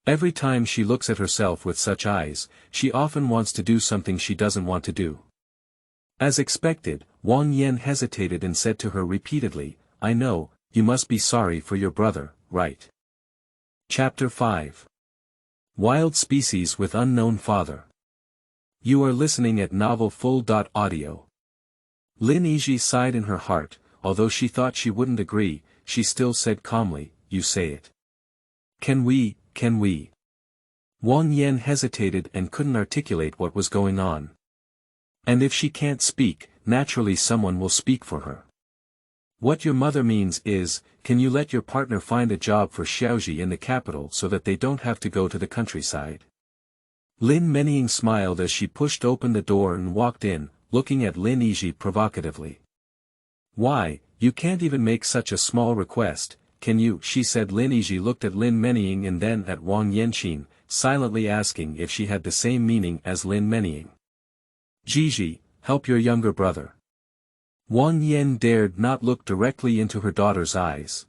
Every time she looks at herself with such eyes, she often wants to do something she doesn't want to do. As expected, Wang Yan hesitated and said to her repeatedly, I know, you must be sorry for your brother, right? Chapter 5. Wild Species with Unknown Father. You are listening at novel full.audio. Lin Yizhi sighed in her heart, although she thought she wouldn't agree, she still said calmly, you say it. Can we? Wang Yan hesitated and couldn't articulate what was going on. And if she can't speak, naturally someone will speak for her. What your mother means is, can you let your partner find a job for Xiaoji in the capital so that they don't have to go to the countryside? Lin Meniying smiled as she pushed open the door and walked in, looking at Lin Yizhi provocatively. Why, you can't even make such a small request, can you? She said. Lin Yizhi looked at Lin Meniying and then at Wang Yanqin, silently asking if she had the same meaning as Lin Meniying. Yizhi, help your younger brother. Wang Yan dared not look directly into her daughter's eyes.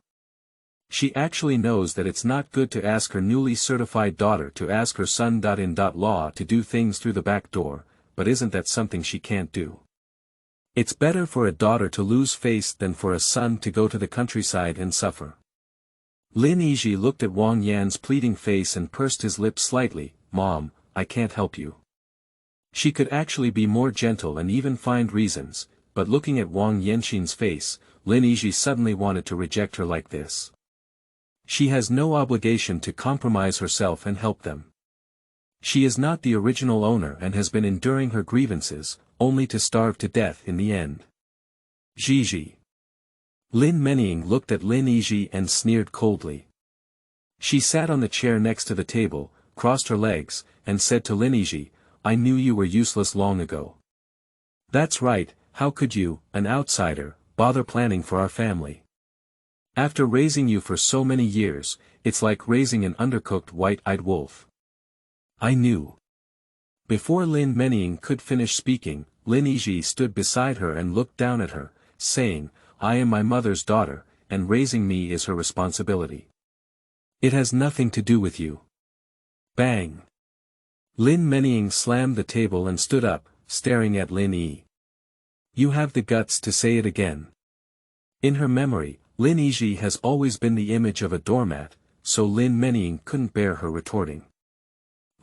She actually knows that it's not good to ask her newly certified daughter to ask her son.in.law to do things through the back door, but isn't that something she can't do? It's better for a daughter to lose face than for a son to go to the countryside and suffer. Lin Yizhi looked at Wang Yan's pleading face and pursed his lips slightly. Mom, I can't help you. She could actually be more gentle and even find reasons, but looking at Wang Yanqin's face, Lin Yizhi suddenly wanted to reject her like this. She has no obligation to compromise herself and help them. She is not the original owner and has been enduring her grievances, only to starve to death in the end. Yizhi. Lin Meniying looked at Lin Yizhi and sneered coldly. She sat on the chair next to the table, crossed her legs, and said to Lin Yizhi, I knew you were useless long ago. That's right, how could you, an outsider, bother planning for our family? After raising you for so many years, it's like raising an undercooked white-eyed wolf. I knew. Before Lin Meniying could finish speaking, Lin Yizhi stood beside her and looked down at her, saying, I am my mother's daughter, and raising me is her responsibility. It has nothing to do with you. Bang! Lin Meniying slammed the table and stood up, staring at Lin Yi. You have the guts to say it again. In her memory, Lin Yizhi has always been the image of a doormat, so Lin Meniying couldn't bear her retorting.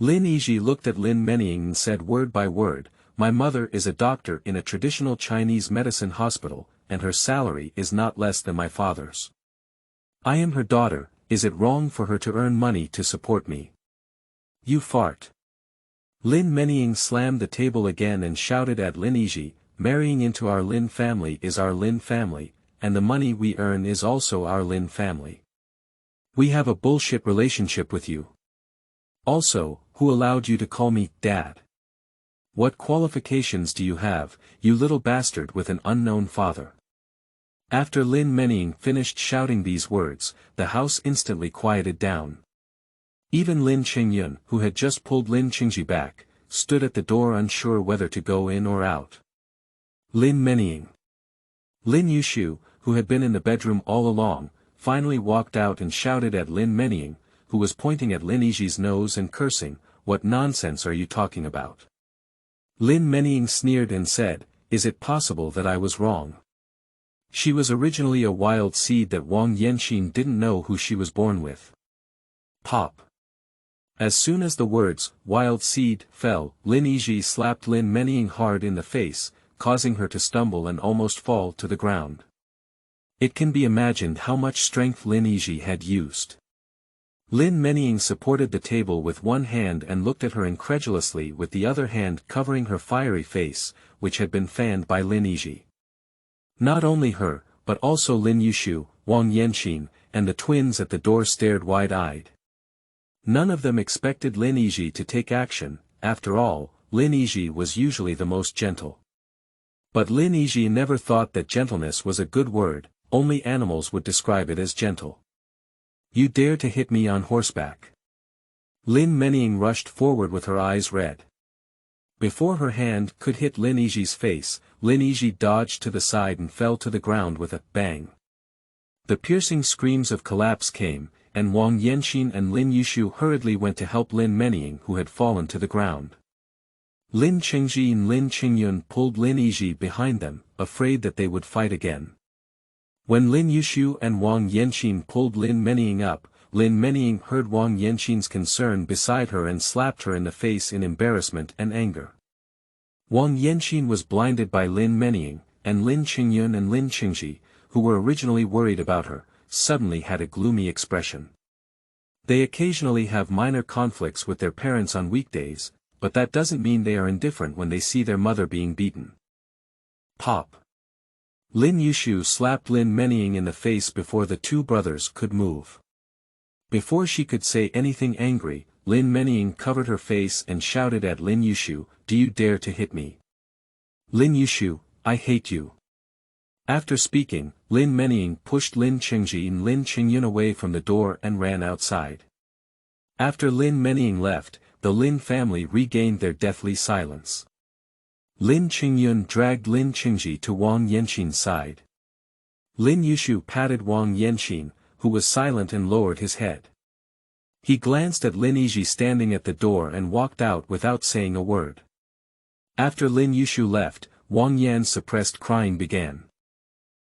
Lin Yizhi looked at Lin Meniying and said word by word, my mother is a doctor in a traditional Chinese medicine hospital, and her salary is not less than my father's. I am her daughter, is it wrong for her to earn money to support me? You fart. Lin Meniying slammed the table again and shouted at Lin Yizhi, marrying into our Lin family is our Lin family, and the money we earn is also our Lin family. We have a bullshit relationship with you. Also, who allowed you to call me Dad? What qualifications do you have, you little bastard with an unknown father? After Lin Meniying finished shouting these words, the house instantly quieted down. Even Lin Qingyun, who had just pulled Lin Qingji back, stood at the door unsure whether to go in or out. Lin Meniying. Lin Yushu, who had been in the bedroom all along, finally walked out and shouted at Lin Meniying, who was pointing at Lin Yizhi's nose and cursing, what nonsense are you talking about? Lin Meniying sneered and said, is it possible that I was wrong? She was originally a wild seed that Wang Yanqin didn't know who she was born with. Pop. As soon as the words, wild seed, fell, Lin Yizhi slapped Lin Meniying hard in the face, causing her to stumble and almost fall to the ground. It can be imagined how much strength Lin Yizhi had used. Lin Meniying supported the table with one hand and looked at her incredulously with the other hand covering her fiery face, which had been fanned by Lin Yizhi. Not only her, but also Lin Yushu, Wang Yanqin, and the twins at the door stared wide-eyed. None of them expected Lin Yizhi to take action, after all, Lin Yizhi was usually the most gentle. But Lin Yizhi never thought that gentleness was a good word, only animals would describe it as gentle. You dare to hit me on horseback. Lin Meniying rushed forward with her eyes red. Before her hand could hit Lin Yizhi's face, Lin Yizhi dodged to the side and fell to the ground with a bang. The piercing screams of collapse came, and Wang Yanqin and Lin Yizhi hurriedly went to help Lin Menying, who had fallen to the ground. Lin Qingji and Lin Qingyun pulled Lin Yizhi behind them, afraid that they would fight again. When Lin Yizhi and Wang Yanqin pulled Lin Menying up, Lin Menying heard Wang Yanqin's concern beside her and slapped her in the face in embarrassment and anger. Wang Yanqin was blinded by Lin Menying, and Lin Qingyun and Lin Qingji, who were originally worried about her, suddenly had a gloomy expression. They occasionally have minor conflicts with their parents on weekdays, but that doesn't mean they are indifferent when they see their mother being beaten. Pop! Lin Yizhi slapped Lin Menying in the face before the two brothers could move. Before she could say anything angry, Lin Menying covered her face and shouted at Lin Yizhi, "Do you dare to hit me? Lin Yizhi, I hate you." After speaking, Lin Menying pushed Lin Qingji and Lin Qingyun away from the door and ran outside. After Lin Menying left, the Lin family regained their deathly silence. Lin Qingyun dragged Lin Qingji to Wang Yanqin's side. Lin Yizhi patted Wang Yanqin, who was silent, and lowered his head. He glanced at Lin Yizhi standing at the door and walked out without saying a word. After Lin Yizhi left, Wang Yan's suppressed crying began.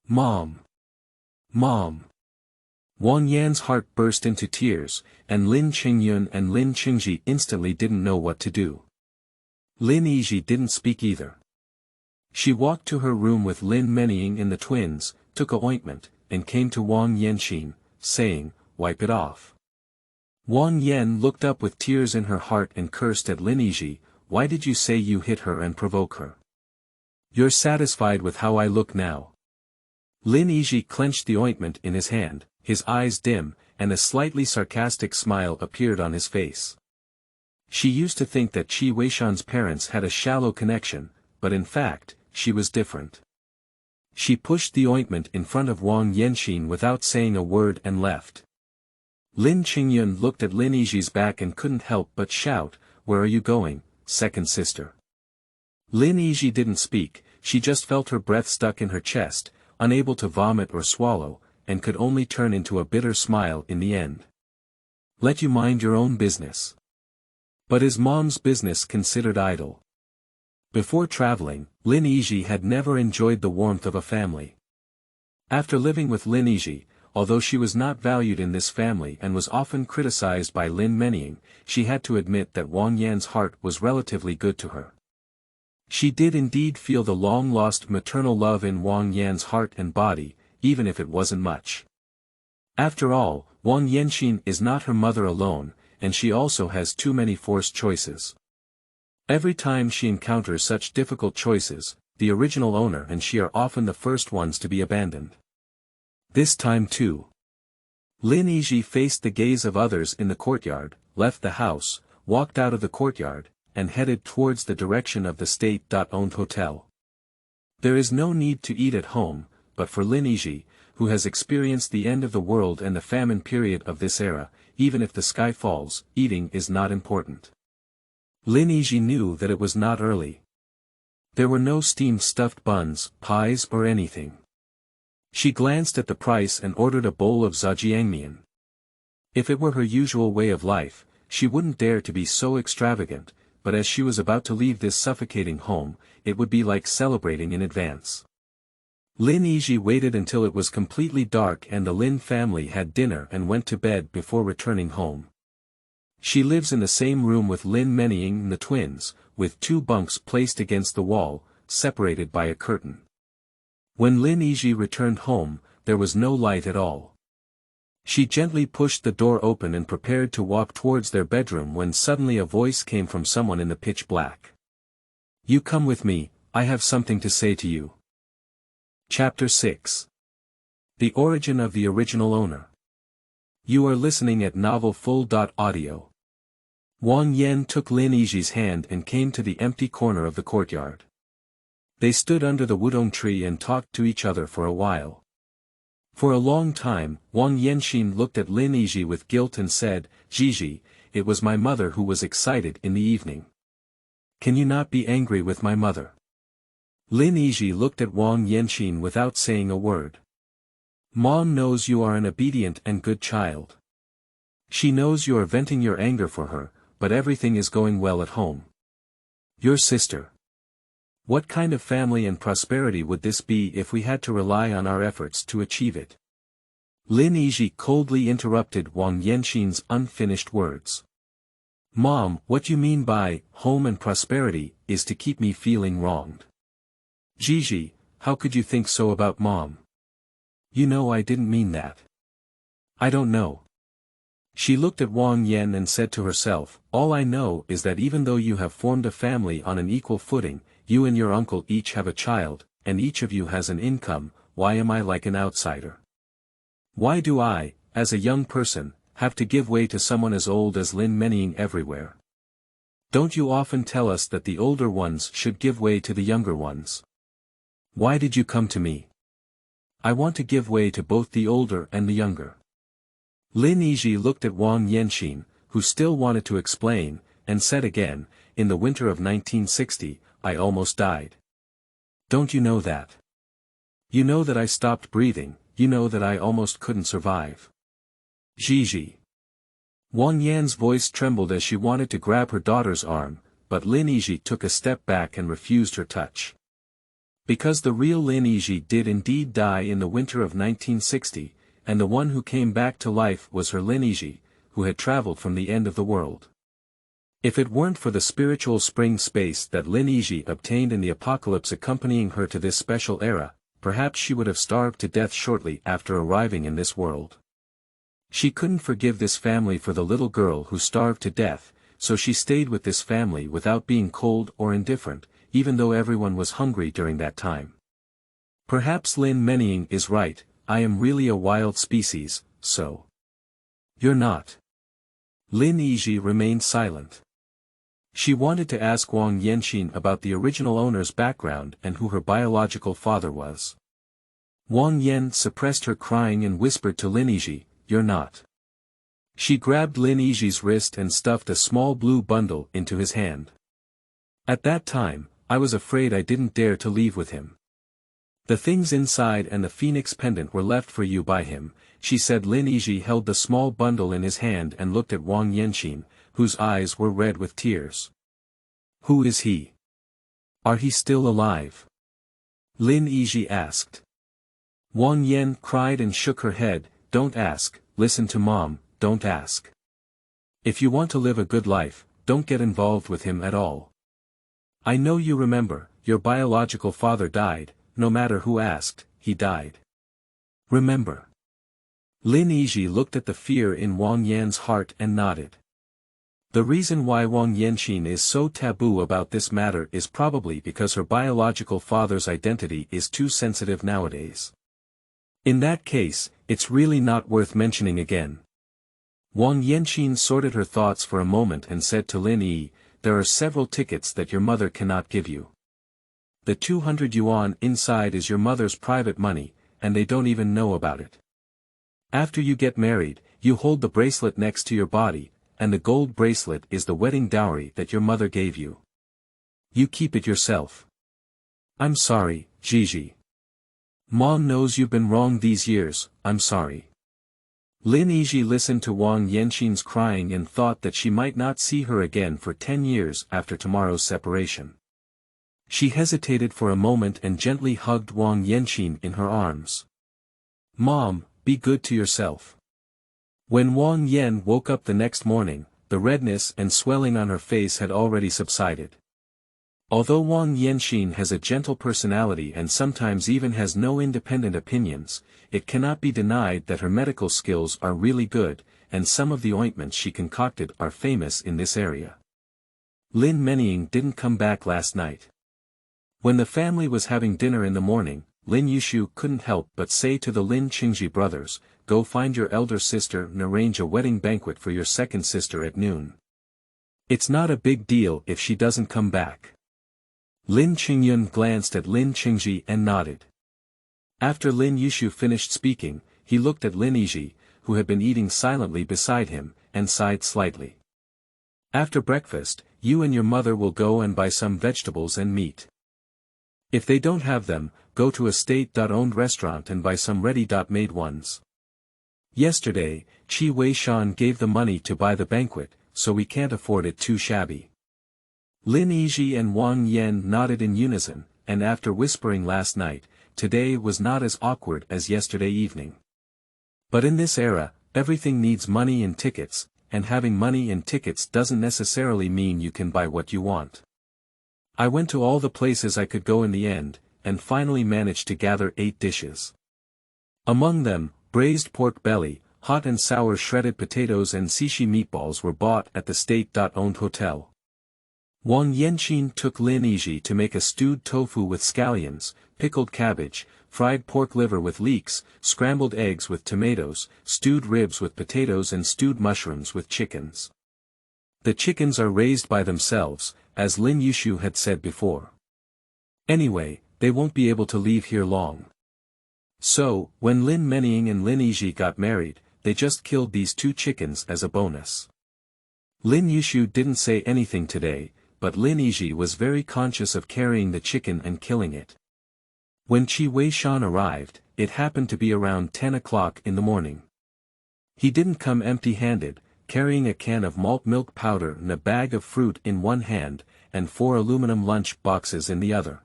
"Mom! Mom!" Wang Yan's heart burst into tears, and Lin Qingyun and Lin Qingji instantly didn't know what to do. Lin Yizhi didn't speak either. She walked to her room with Lin Menying and the twins, took a ointment, and came to Wang Yanqin, saying, "Wipe it off." Wang Yan looked up with tears in her heart and cursed at Lin Yizhi, "Why did you say you hit her and provoke her? You're satisfied with how I look now?" Lin Yizhi clenched the ointment in his hand, his eyes dim, and a slightly sarcastic smile appeared on his face. She used to think that Qi Weishan's parents had a shallow connection, but in fact, she was different. She pushed the ointment in front of Wang Yanqin without saying a word and left. Lin Qingyun looked at Lin Yizhi's back and couldn't help but shout, "Where are you going, second sister?" Lin Yizhi didn't speak, she just felt her breath stuck in her chest, unable to vomit or swallow, and could only turn into a bitter smile in the end. "Let you mind your own business." But is mom's business considered idle? Before traveling, Lin Yizhi had never enjoyed the warmth of a family. After living with Lin Yizhi, although she was not valued in this family and was often criticized by Lin Menying, she had to admit that Wang Yan's heart was relatively good to her. She did indeed feel the long-lost maternal love in Wang Yan's heart and body, even if it wasn't much. After all, Wang Yanqin is not her mother alone, and she also has too many forced choices. Every time she encounters such difficult choices, the original owner and she are often the first ones to be abandoned. This time too. Lin Yizhi faced the gaze of others in the courtyard, left the house, walked out of the courtyard, and headed towards the direction of the state-owned hotel. There is no need to eat at home, but for Lin Yizhi, who has experienced the end of the world and the famine period of this era, even if the sky falls, eating is not important. Lin Yizhi knew that it was not early. There were no steamed stuffed buns, pies or anything. She glanced at the price and ordered a bowl of zhajiangmian. If it were her usual way of life, she wouldn't dare to be so extravagant, but as she was about to leave this suffocating home, it would be like celebrating in advance. Lin Yizhi waited until it was completely dark and the Lin family had dinner and went to bed before returning home. She lives in the same room with Lin Menying and the twins, with two bunks placed against the wall, separated by a curtain. When Lin Yizhi returned home, there was no light at all. She gently pushed the door open and prepared to walk towards their bedroom when suddenly a voice came from someone in the pitch black. "You come with me, I have something to say to you." Chapter 6. The Origin of the Original Owner. You are listening at novelfull.audio. Wang Yan took Lin Yizhi's hand and came to the empty corner of the courtyard. They stood under the wudong tree and talked to each other for a while. For a long time, Wang Yanqin looked at Lin Yizhi with guilt and said, "Yizhi, it was my mother who was excited in the evening. Can you not be angry with my mother?" Lin Yizhi looked at Wang Yanqin without saying a word. "Mom knows you are an obedient and good child. She knows you are venting your anger for her, but everything is going well at home. Your sister. What kind of family and prosperity would this be if we had to rely on our efforts to achieve it? Lin Yizhi coldly interrupted Wang Yanxin's unfinished words. Mom, what you mean by home and prosperity is to keep me feeling wronged. Yizhi, how could you think so about Mom? You know I didn't mean that. I don't know. She looked at Wang Yan and said to herself, all I know is that even though you have formed a family on an equal footing, you and your uncle each have a child, and each of you has an income, why am I like an outsider? Why do I, as a young person, have to give way to someone as old as Lin Mennying everywhere? Don't you often tell us that the older ones should give way to the younger ones? Why did you come to me? I want to give way to both the older and the younger. Lin Yizhi looked at Wang Yanxin, who still wanted to explain, and said again, in the winter of 1960, I almost died. Don't you know that? You know that I stopped breathing, you know that I almost couldn't survive. Yizhi. Wang Yan's voice trembled as she wanted to grab her daughter's arm, but Lin Yizhi took a step back and refused her touch. Because the real Lin Yizhi did indeed die in the winter of 1960, and the one who came back to life was her Lin Yizhi, who had traveled from the end of the world. If it weren't for the spiritual spring space that Lin Yizhi obtained in the apocalypse accompanying her to this special era, perhaps she would have starved to death shortly after arriving in this world. She couldn't forgive this family for the little girl who starved to death, so she stayed with this family without being cold or indifferent, even though everyone was hungry during that time. Perhaps Lin Mennying is right, I am really a wild species, so. You're not. Lin Yizhi remained silent. She wanted to ask Wang Yanxin about the original owner's background and who her biological father was. Wang Yan suppressed her crying and whispered to Lin Yizhi, you're not. She grabbed Lin Yizhi's wrist and stuffed a small blue bundle into his hand. At that time, I was afraid I didn't dare to leave with him. The things inside and the phoenix pendant were left for you by him, she said. Lin Yizhi held the small bundle in his hand and looked at Wang Yanxin, whose eyes were red with tears. Who is he? Are he still alive? Lin Yizhi asked. Wang Yan cried and shook her head, don't ask, listen to Mom, don't ask. If you want to live a good life, don't get involved with him at all. I know you remember, your biological father died, no matter who asked, he died. Remember. Lin Yizhi looked at the fear in Wang Yan's heart and nodded. The reason why Wang Yanxin is so taboo about this matter is probably because her biological father's identity is too sensitive nowadays. In that case, it's really not worth mentioning again. Wang Yanxin sorted her thoughts for a moment and said to Lin Yi, there are several tickets that your mother cannot give you. The 200 yuan inside is your mother's private money, and they don't even know about it. After you get married, you hold the bracelet next to your body, and the gold bracelet is the wedding dowry that your mother gave you. You keep it yourself. I'm sorry, Yizhi. Mom knows you've been wrong these years, I'm sorry. Lin Yizhi listened to Wang Yanxin's crying and thought that she might not see her again for 10 years after tomorrow's separation. She hesitated for a moment and gently hugged Wang Yanxin in her arms. Mom, be good to yourself. When Wang Yan woke up the next morning, the redness and swelling on her face had already subsided. Although Wang Yanxin has a gentle personality and sometimes even has no independent opinions, it cannot be denied that her medical skills are really good, and some of the ointments she concocted are famous in this area. Lin Mennying didn't come back last night. When the family was having dinner in the morning, Lin Yizhi couldn't help but say to the Lin Qingji brothers, go find your elder sister and arrange a wedding banquet for your second sister at noon. It's not a big deal if she doesn't come back. Lin Qingyun glanced at Lin Qingji and nodded. After Lin Yizhi finished speaking, he looked at Lin Yizhi, who had been eating silently beside him, and sighed slightly. After breakfast, you and your mother will go and buy some vegetables and meat. If they don't have them, go to a state-owned restaurant and buy some ready-made ones. Yesterday, Qi Weishan gave the money to buy the banquet, so we can't afford it too shabby. Lin Yizhi and Wang Yan nodded in unison, and after whispering last night, today was not as awkward as yesterday evening. But in this era, everything needs money and tickets, and having money and tickets doesn't necessarily mean you can buy what you want. I went to all the places I could go in the end, and finally managed to gather 8 dishes. Among them, braised pork belly, hot and sour shredded potatoes and sushi meatballs were bought at the state-owned hotel. Wang Yanqin took Lin Yizhi to make a stewed tofu with scallions, pickled cabbage, fried pork liver with leeks, scrambled eggs with tomatoes, stewed ribs with potatoes and stewed mushrooms with chickens. The chickens are raised by themselves, as Lin Yizhi had said before. Anyway, they won't be able to leave here long. So, when Lin Meniying and Lin Yizhi got married, they just killed these 2 chickens as a bonus. Lin Yizhi didn't say anything today, but Lin Yizhi was very conscious of carrying the chicken and killing it. When Qi Weishan arrived, it happened to be around 10 o'clock in the morning. He didn't come empty-handed, carrying a can of malt milk powder and a bag of fruit in one hand, and 4 aluminum lunch boxes in the other.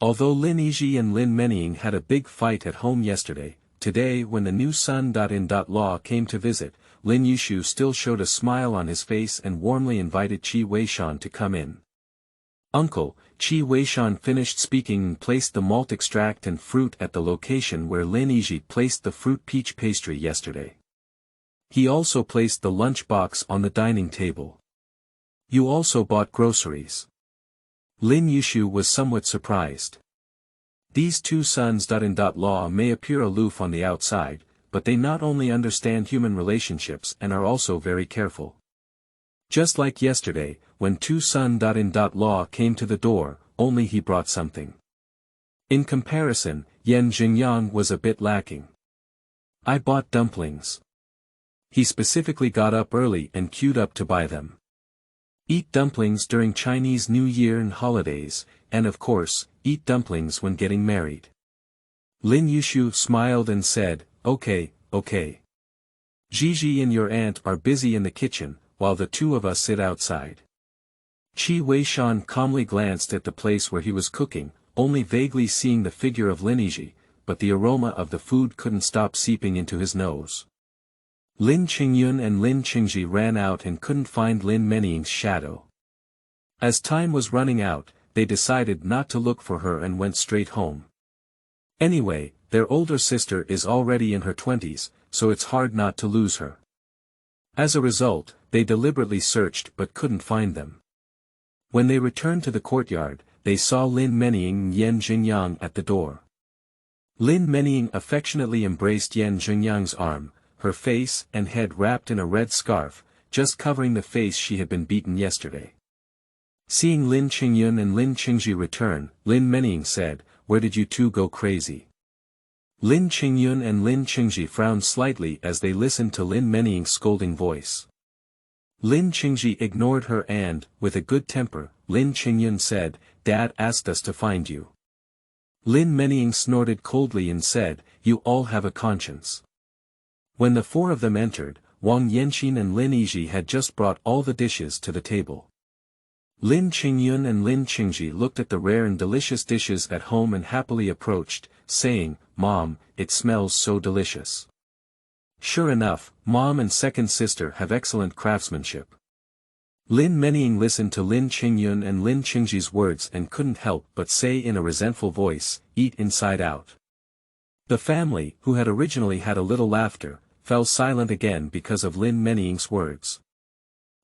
Although Lin Yizhi and Lin Meniying had a big fight at home yesterday, today when the new son-in-law came to visit, Lin Yizhi still showed a smile on his face and warmly invited Qi Weishan to come in. Uncle, Qi Weishan finished speaking and placed the malt extract and fruit at the location where Lin Yizhi placed the fruit peach pastry yesterday. He also placed the lunch box on the dining table. You also bought groceries. Lin Yizhi was somewhat surprised. These 2 sons-in-law may appear aloof on the outside, but they not only understand human relationships and are also very careful. Just like yesterday, when 2 son-in-law came to the door, only he brought something. In comparison, Yan Jingyang was a bit lacking. I bought dumplings. He specifically got up early and queued up to buy them. Eat dumplings during Chinese New Year and holidays, and of course, eat dumplings when getting married. Lin Yizhi smiled and said, okay. Gigi and your aunt are busy in the kitchen, while the 2 of us sit outside. Qi Weishan calmly glanced at the place where he was cooking, only vaguely seeing the figure of Lin Yizhi, but the aroma of the food couldn't stop seeping into his nose. Lin Qingyun and Lin Qingji ran out and couldn't find Lin Meniying's shadow. As time was running out, they decided not to look for her and went straight home. Anyway, their older sister is already in her 20s, so it's hard not to lose her. As a result, they deliberately searched but couldn't find them. When they returned to the courtyard, they saw Lin Meniying and Yan Jingyang at the door. Lin Meniying affectionately embraced Yan Jingyang's arm, her face and head wrapped in a red scarf, just covering the face she had been beaten yesterday. Seeing Lin Qingyun and Lin Qingji return, Lin Meniying said, "Where did you 2 go crazy?" Lin Qingyun and Lin Qingji frowned slightly as they listened to Lin Meniying's scolding voice. Lin Qingji ignored her and, with a good temper, Lin Qingyun said, "Dad asked us to find you." Lin Meniying snorted coldly and said, "You all have a conscience." When the 4 of them entered, Wang Yanqin and Lin Yizhi had just brought all the dishes to the table. Lin Qingyun and Lin Qingji looked at the rare and delicious dishes at home and happily approached, saying, "Mom, it smells so delicious." Sure enough, Mom and second sister have excellent craftsmanship. Lin Meniying listened to Lin Qingyun and Lin Qingji's words and couldn't help but say in a resentful voice, "Eat inside out." The family, who had originally had a little laughter, fell silent again because of Lin Meniying's words.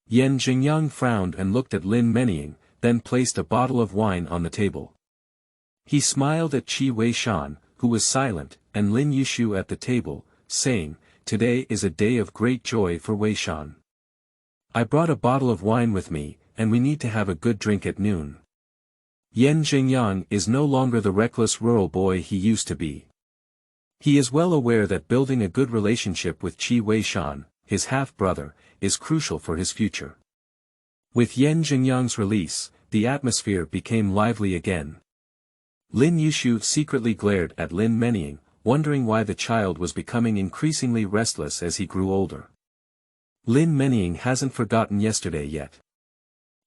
Yan Jingyang frowned and looked at Lin Meniying, then placed a bottle of wine on the table. He smiled at Qi Weishan, who was silent, and Lin Yizhi at the table, saying, "Today is a day of great joy for Weishan. I brought a bottle of wine with me, and we need to have a good drink at noon." Yan Jingyang is no longer the reckless rural boy he used to be. He is well aware that building a good relationship with Qi Weishan, his half-brother, is crucial for his future. With Yan Jingyang's release, the atmosphere became lively again. Lin Yizhi secretly glared at Lin Meniying, wondering why the child was becoming increasingly restless as he grew older. Lin Meniying hasn't forgotten yesterday yet.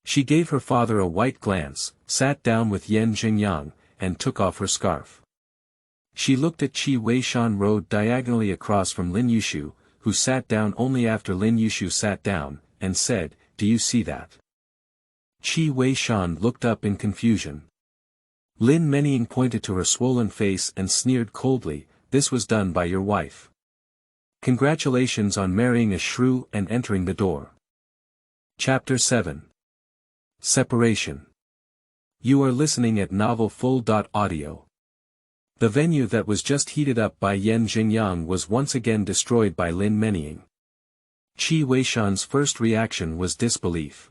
She gave her father a white glance, sat down with Yan Jingyang, and took off her scarf. She looked at Qi Weishan rode diagonally across from Lin Yizhi, who sat down only after Lin Yizhi sat down, and said, "Do you see that?" Qi Weishan looked up in confusion. Lin Meniying pointed to her swollen face and sneered coldly, "This was done by your wife. Congratulations on marrying a shrew and entering the door." Chapter 7. Separation. You are listening at Novel Full.Audio. The venue that was just heated up by Yan Jingyang was once again destroyed by Lin Meniying. Qi Weishan's first reaction was disbelief.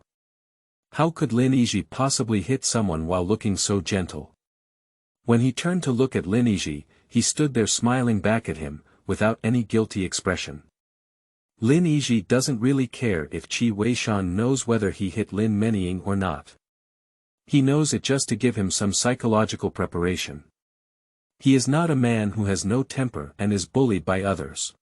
How could Lin Yizhi possibly hit someone while looking so gentle? When he turned to look at Lin Yizhi, he stood there smiling back at him, without any guilty expression. Lin Yizhi doesn't really care if Qi Weishan knows whether he hit Lin Meniying or not. He knows it just to give him some psychological preparation. He is not a man who has no temper and is bullied by others.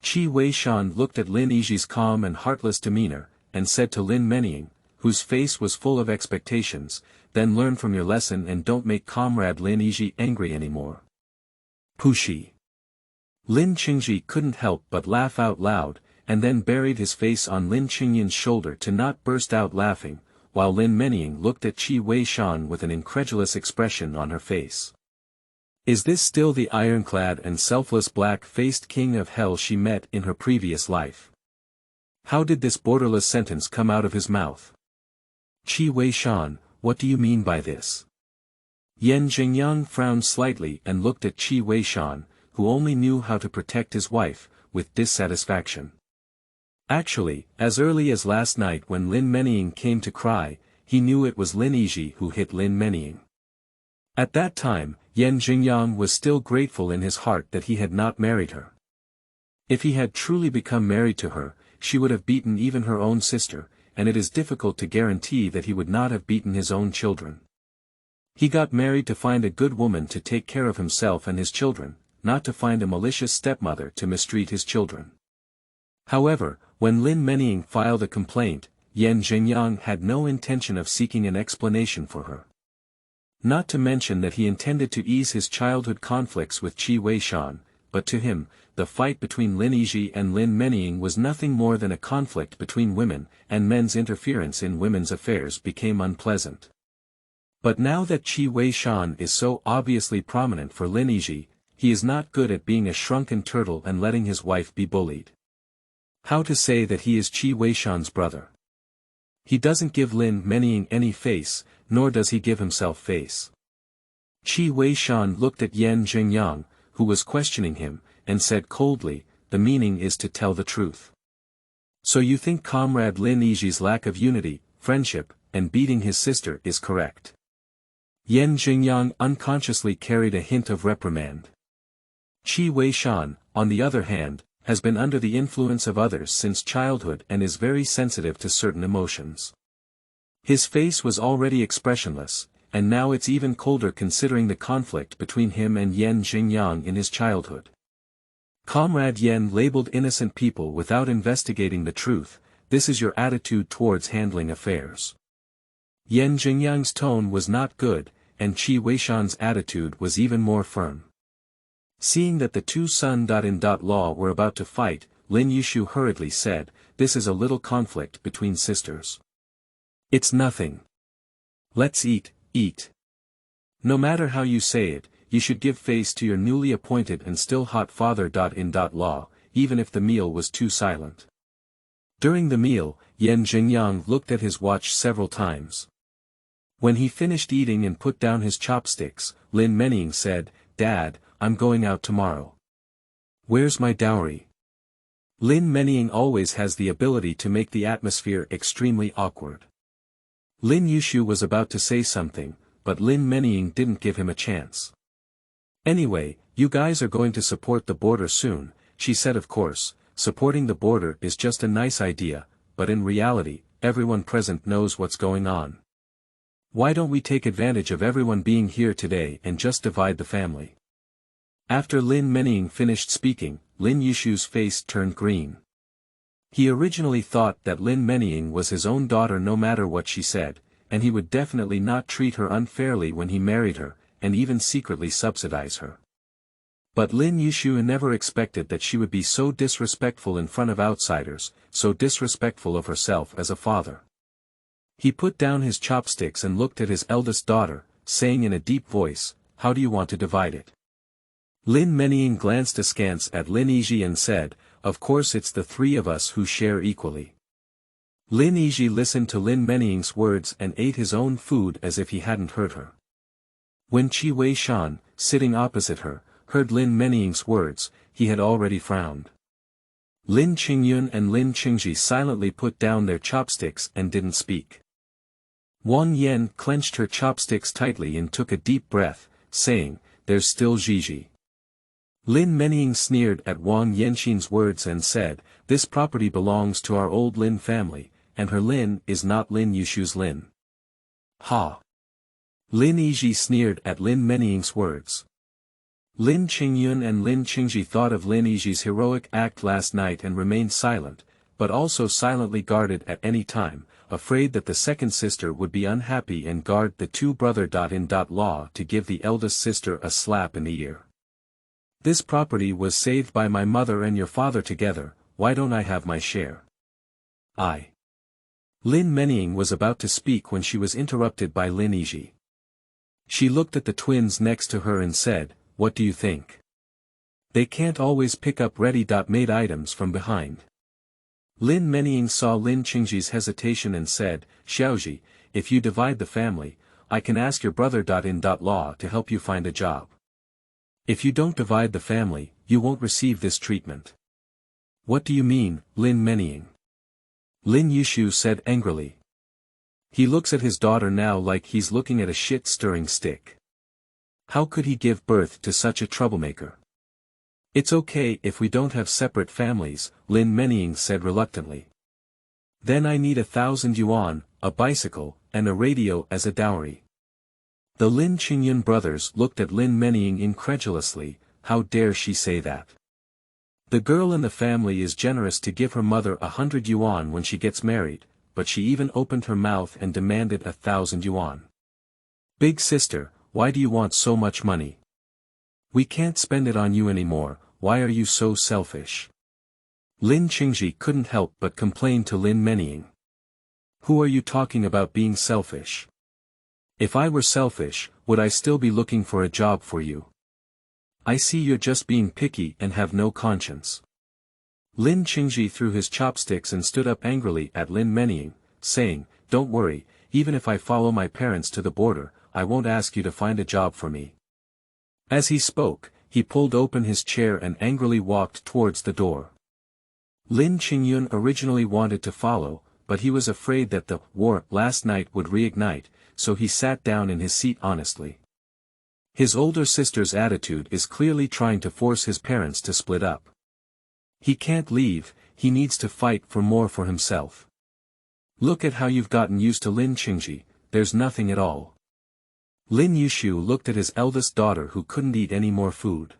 Qi Weishan looked at Lin Yizhi's calm and heartless demeanor, and said to Lin Meniying, whose face was full of expectations, "Then learn from your lesson and don't make Comrade Lin Yizhi angry anymore." Pushi. Lin Qingji couldn't help but laugh out loud, and then buried his face on Lin Qingyin's shoulder to not burst out laughing, while Lin Meniying looked at Qi Weishan with an incredulous expression on her face. Is this still the ironclad and selfless black-faced king of hell she met in her previous life? How did this borderless sentence come out of his mouth? Qi Weishan, what do you mean by this? Yan Jingyang frowned slightly and looked at Qi Weishan, who only knew how to protect his wife, with dissatisfaction. Actually, as early as last night when Lin Meniying came to cry, he knew it was Lin Yizhi who hit Lin Meniying. At that time, Yan Jingyang was still grateful in his heart that he had not married her. If he had truly become married to her, she would have beaten even her own sister, and it is difficult to guarantee that he would not have beaten his own children. He got married to find a good woman to take care of himself and his children, not to find a malicious stepmother to mistreat his children. However, when Lin Meniying filed a complaint, Yan Jingyang had no intention of seeking an explanation for her. Not to mention that he intended to ease his childhood conflicts with Qi Weishan, but to him, the fight between Lin Yizhi and Lin Meniying was nothing more than a conflict between women, and men's interference in women's affairs became unpleasant. But now that Qi Weishan is so obviously prominent for Lin Yizhi, he is not good at being a shrunken turtle and letting his wife be bullied. How to say that he is Qi Weishan's brother? He doesn't give Lin Meniying any face, nor does he give himself face. Qi Weishan looked at Yan Jingyang, who was questioning him, and said coldly, "The meaning is to tell the truth. So you think Comrade Lin Yizhi's lack of unity, friendship, and beating his sister is correct?" Yan Jingyang unconsciously carried a hint of reprimand. Qi Weishan, on the other hand, has been under the influence of others since childhood and is very sensitive to certain emotions. His face was already expressionless, and now it's even colder considering the conflict between him and Yan Jingyang in his childhood. Comrade Yan labeled innocent people without investigating the truth, this is your attitude towards handling affairs. Yan Jingyang's tone was not good, and Qi Weishan's attitude was even more firm. Seeing that the two son-in-law were about to fight, Lin Yizhi hurriedly said, "This is a little conflict between sisters. It's nothing. Let's eat, eat. No matter how you say it, you should give face to your newly appointed and still hot father-in-law, even if the meal was too silent." During the meal, Yan Jingyang looked at his watch several times. When he finished eating and put down his chopsticks, Lin Meniying said, "Dad, I'm going out tomorrow. Where's my dowry?" Lin Meniying always has the ability to make the atmosphere extremely awkward. Lin Yizhi was about to say something, but Lin Meniying didn't give him a chance. "Anyway, you guys are going to support the border soon," she said. "Of course, supporting the border is just a nice idea, but in reality, everyone present knows what's going on. Why don't we take advantage of everyone being here today and just divide the family?" After Lin Meniying finished speaking, Lin Yizhi's face turned green. He originally thought that Lin Meniying was his own daughter no matter what she said, and he would definitely not treat her unfairly when he married her, and even secretly subsidize her. But Lin Yizhi never expected that she would be so disrespectful in front of outsiders, so disrespectful of herself as a father. He put down his chopsticks and looked at his eldest daughter, saying in a deep voice, "How do you want to divide it?" Lin Meniying glanced askance at Lin Yizhi and said, "Of course it's the three of us who share equally." Lin Yizhi listened to Lin Meniying's words and ate his own food as if he hadn't heard her. When Qi Weishan, sitting opposite her, heard Lin Meniying's words, he had already frowned. Lin Qingyun and Lin Qingji silently put down their chopsticks and didn't speak. Wang Yan clenched her chopsticks tightly and took a deep breath, saying, "There's still Yizhi." Lin Meniying sneered at Wang Yanxin's words and said, "This property belongs to our old Lin family, and her Lin is not Lin Yizhi's Lin." Ha! Lin Yizhi sneered at Lin Meniying's words. Lin Qingyun and Lin Qingji thought of Lin Yizhi's heroic act last night and remained silent, but also silently guarded at any time, afraid that the second sister would be unhappy and guard the two brother.in.law to give the eldest sister a slap in the ear. "This property was saved by my mother and your father together, why don't I have my share?" Lin Meniying was about to speak when she was interrupted by Lin Yizhi. She looked at the twins next to her and said, "What do you think? They can't always pick up ready-made items from behind." Lin Meniying saw Lin Qingji's hesitation and said, "Xiaoji, if you divide the family, I can ask your brother.in.law to help you find a job. If you don't divide the family, you won't receive this treatment." "What do you mean, Lin Meniying?" Lin Yizhi said angrily. He looks at his daughter now like he's looking at a shit-stirring stick. How could he give birth to such a troublemaker? "It's okay if we don't have separate families," Lin Meniying said reluctantly. "Then I need 1,000 yuan, a bicycle, and a radio as a dowry." The Lin Qingyun brothers looked at Lin Meniying incredulously. How dare she say that? The girl in the family is generous to give her mother 100 yuan when she gets married, but she even opened her mouth and demanded 1,000 yuan. "Big sister, why do you want so much money? We can't spend it on you anymore, why are you so selfish?" Lin Qingji couldn't help but complain to Lin Meniying. "Who are you talking about being selfish? If I were selfish, would I still be looking for a job for you? I see you're just being picky and have no conscience." Lin Qingji threw his chopsticks and stood up angrily at Lin Meniying, saying, "Don't worry, even if I follow my parents to the border, I won't ask you to find a job for me." As he spoke, he pulled open his chair and angrily walked towards the door. Lin Qingyun originally wanted to follow, but he was afraid that the war last night would reignite, so he sat down in his seat honestly. His older sister's attitude is clearly trying to force his parents to split up. He can't leave, he needs to fight for more for himself. "Look at how you've gotten used to Lin Qingji, there's nothing at all." Lin Yizhi looked at his eldest daughter who couldn't eat any more food.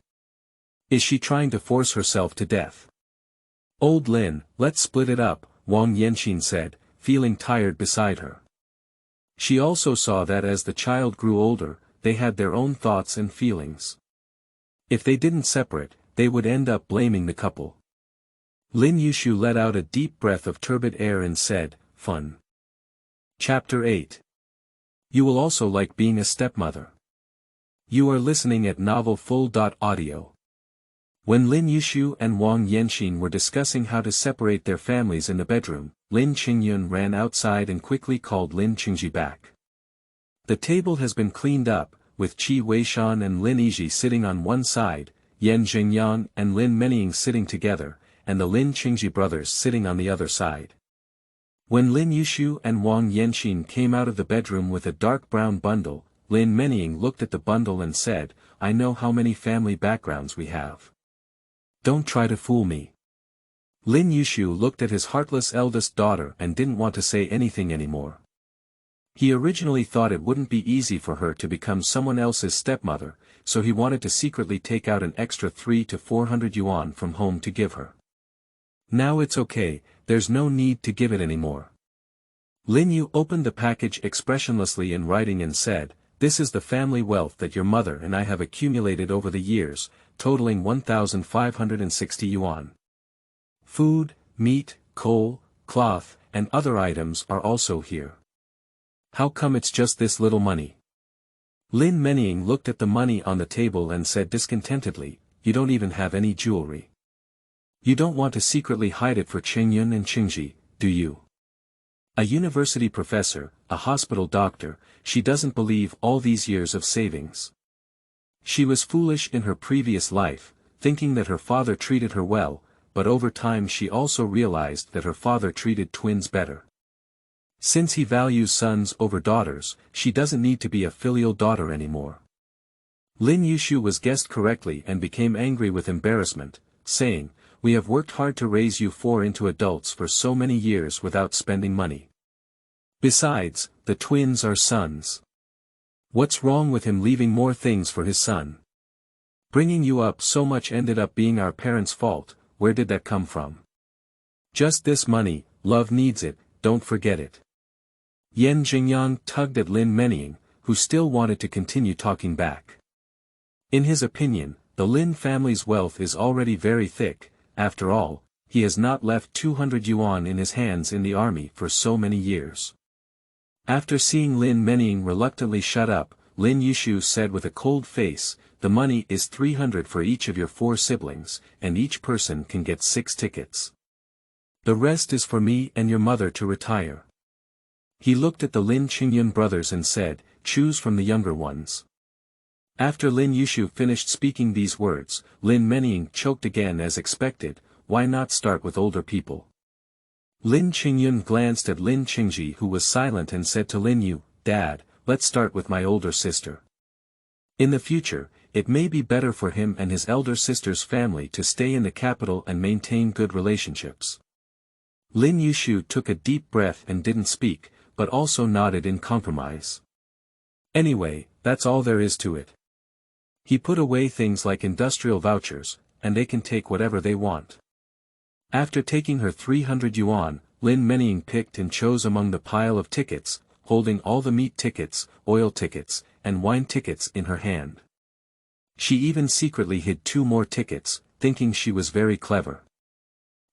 Is she trying to force herself to death? "Old Lin, let's split it up," Wang Yanxin said, feeling tired beside her. She also saw that as the child grew older, they had their own thoughts and feelings. If they didn't separate, they would end up blaming the couple. Lin Yizhi let out a deep breath of turbid air and said, "Fun." Chapter 8. You will also like being a stepmother. You are listening at novelfull.audio. When Lin Yizhi and Wang Yanxin were discussing how to separate their families in the bedroom, Lin Qingyun ran outside and quickly called Lin Qingji back. The table has been cleaned up, with Qi Weishan and Lin Yizhi sitting on one side, Yan Jingyan and Lin Meniying sitting together, and the Lin Qingji brothers sitting on the other side. When Lin Yizhi and Wang Yanxin came out of the bedroom with a dark brown bundle, Lin Meniying looked at the bundle and said, "I know how many family backgrounds we have. Don't try to fool me." Lin Yizhi looked at his heartless eldest daughter and didn't want to say anything anymore. He originally thought it wouldn't be easy for her to become someone else's stepmother, so he wanted to secretly take out an extra 300 to 400 yuan from home to give her. Now it's okay, there's no need to give it anymore. Lin Yu opened the package expressionlessly in writing and said, "This is the family wealth that your mother and I have accumulated over the years, totaling 1,560 yuan. Food, meat, coal, cloth, and other items are also here. How come it's just this little money?" Lin Menying looked at the money on the table and said discontentedly, "You don't even have any jewelry. You don't want to secretly hide it for Qingyun and Qingji, do you? A university professor, a hospital doctor, she doesn't believe all these years of savings. She was foolish in her previous life, thinking that her father treated her well, but over time she also realized that her father treated twins better. Since he values sons over daughters, she doesn't need to be a filial daughter anymore." Lin Yizhi was guessed correctly and became angry with embarrassment, saying, "We have worked hard to raise you four into adults for so many years without spending money. Besides, the twins are sons. What's wrong with him leaving more things for his son? Bringing you up so much ended up being our parents' fault. Where did that come from? Just this money, love needs it, don't forget it." Yan Jingyang tugged at Lin Menying, who still wanted to continue talking back. In his opinion, the Lin family's wealth is already very thick. After all, he has not left 200 yuan in his hands in the army for so many years. After seeing Lin Menying reluctantly shut up, Lin Yizhi said with a cold face, "The money is 300 for each of your 4 siblings, and each person can get 6 tickets. The rest is for me and your mother to retire." He looked at the Lin Qingyun brothers and said, "Choose from the younger ones." After Lin Yizhi finished speaking these words, Lin Menying choked again as expected. "Why not start with older people?" Lin Qingyun glanced at Lin Qingji, who was silent, and said to Lin Yu, "Dad, let's start with my older sister. In the future, it may be better for him and his elder sister's family to stay in the capital and maintain good relationships." Lin Yizhi took a deep breath and didn't speak, but also nodded in compromise. "Anyway, that's all there is to it." He put away things like industrial vouchers, and they can take whatever they want. After taking her 300 yuan, Lin Menying picked and chose among the pile of tickets, holding all the meat tickets, oil tickets, and wine tickets in her hand. She even secretly hid 2 more tickets, thinking she was very clever.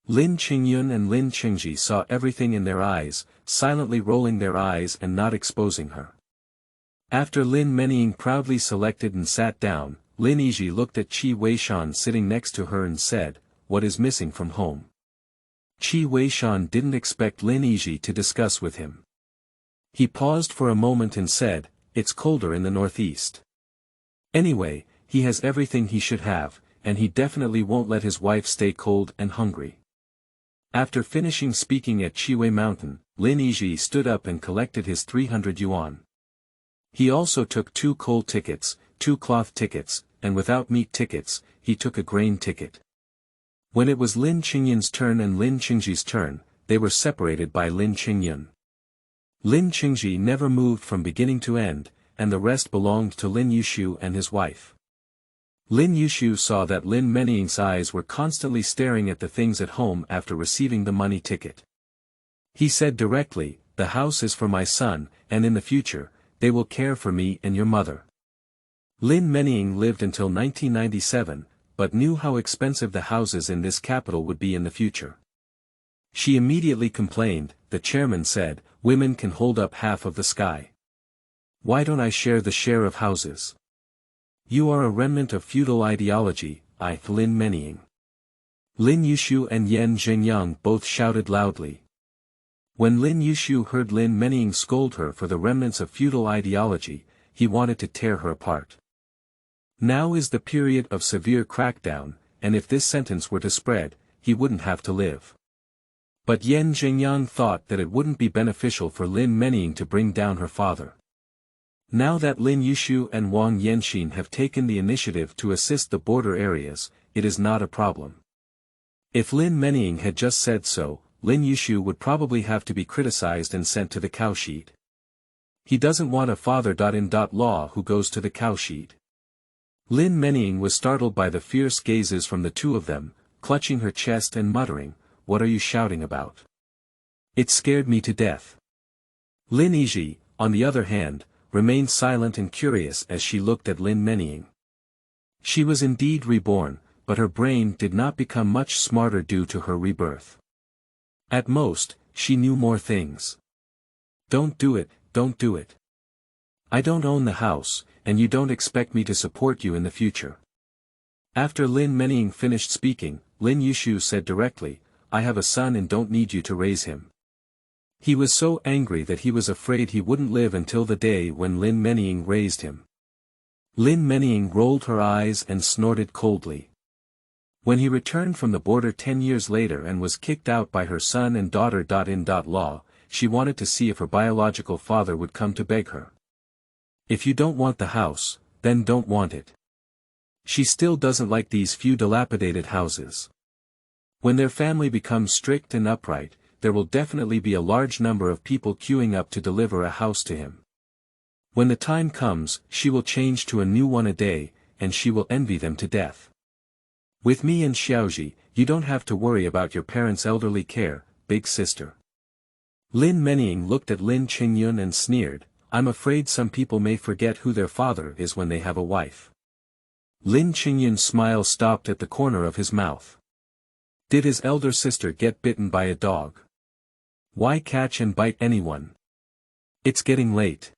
Lin Qingyun and Lin Qingji saw everything in their eyes, silently rolling their eyes and not exposing her. After Lin Menying proudly selected and sat down, Lin Yizhi looked at Qi Weishan sitting next to her and said, "What is missing from home?" Qi Weishan didn't expect Lin Yizhi to discuss with him. He paused for a moment and said, "It's colder in the northeast. Anyway, he has everything he should have, and he definitely won't let his wife stay cold and hungry." After finishing speaking at Chiwei Mountain, Lin Yizhi stood up and collected his 300 yuan. He also took 2 coal tickets, 2 cloth tickets, and without meat tickets, he took a grain ticket. When it was Lin Qingyun's turn and Lin Qingji's turn, they were separated by Lin Qingyun. Lin Qingji never moved from beginning to end, and the rest belonged to Lin Yizhi and his wife. Lin Yizhi saw that Lin Menying's eyes were constantly staring at the things at home after receiving the money ticket. He said directly, "The house is for my son, and in the future, they will care for me and your mother." Lin Menying lived until 1997, but knew how expensive the houses in this capital would be in the future. She immediately complained. The chairman said, "Women can hold up half of the sky. Why don't I share the share of houses? You are a remnant of feudal ideology, Lin Menying." Lin Yizhi and Yan Jingyang both shouted loudly. When Lin Yizhi heard Lin Menying scold her for the remnants of feudal ideology, he wanted to tear her apart. Now is the period of severe crackdown, and if this sentence were to spread, he wouldn't have to live. But Yan Jingyang thought that it wouldn't be beneficial for Lin Menying to bring down her father. Now that Lin Yizhi and Wang Yanxin have taken the initiative to assist the border areas, it is not a problem. If Lin Menying had just said so, Lin Yizhi would probably have to be criticized and sent to the cowshed. He doesn't want a father-in-law who goes to the cowshed. Lin Menying was startled by the fierce gazes from the two of them, clutching her chest and muttering, "What are you shouting about? It scared me to death." Lin Yizhi, on the other hand, remained silent and curious as she looked at Lin Menying. She was indeed reborn, but her brain did not become much smarter due to her rebirth. At most, she knew more things. "Don't do it, don't do it. I don't own the house, and you don't expect me to support you in the future." After Lin Menying finished speaking, Lin Yizhi said directly, "I have a son and don't need you to raise him." He was so angry that he was afraid he wouldn't live until the day when Lin Menying raised him. Lin Menying rolled her eyes and snorted coldly. When he returned from the border 10 years later and was kicked out by her son and daughter.In.Law, she wanted to see if her biological father would come to beg her. If you don't want the house, then don't want it. She still doesn't like these few dilapidated houses. When their family becomes strict and upright, there will definitely be a large number of people queuing up to deliver a house to him. When the time comes, she will change to a new one a day, and she will envy them to death. With me and Xiaoji, you don't have to worry about your parents' elderly care, big sister. Lin Menying looked at Lin Qingyun and sneered, "I'm afraid some people may forget who their father is when they have a wife." Lin Qingyun's smile stopped at the corner of his mouth. Did his elder sister get bitten by a dog? Why catch and bite anyone? It's getting late.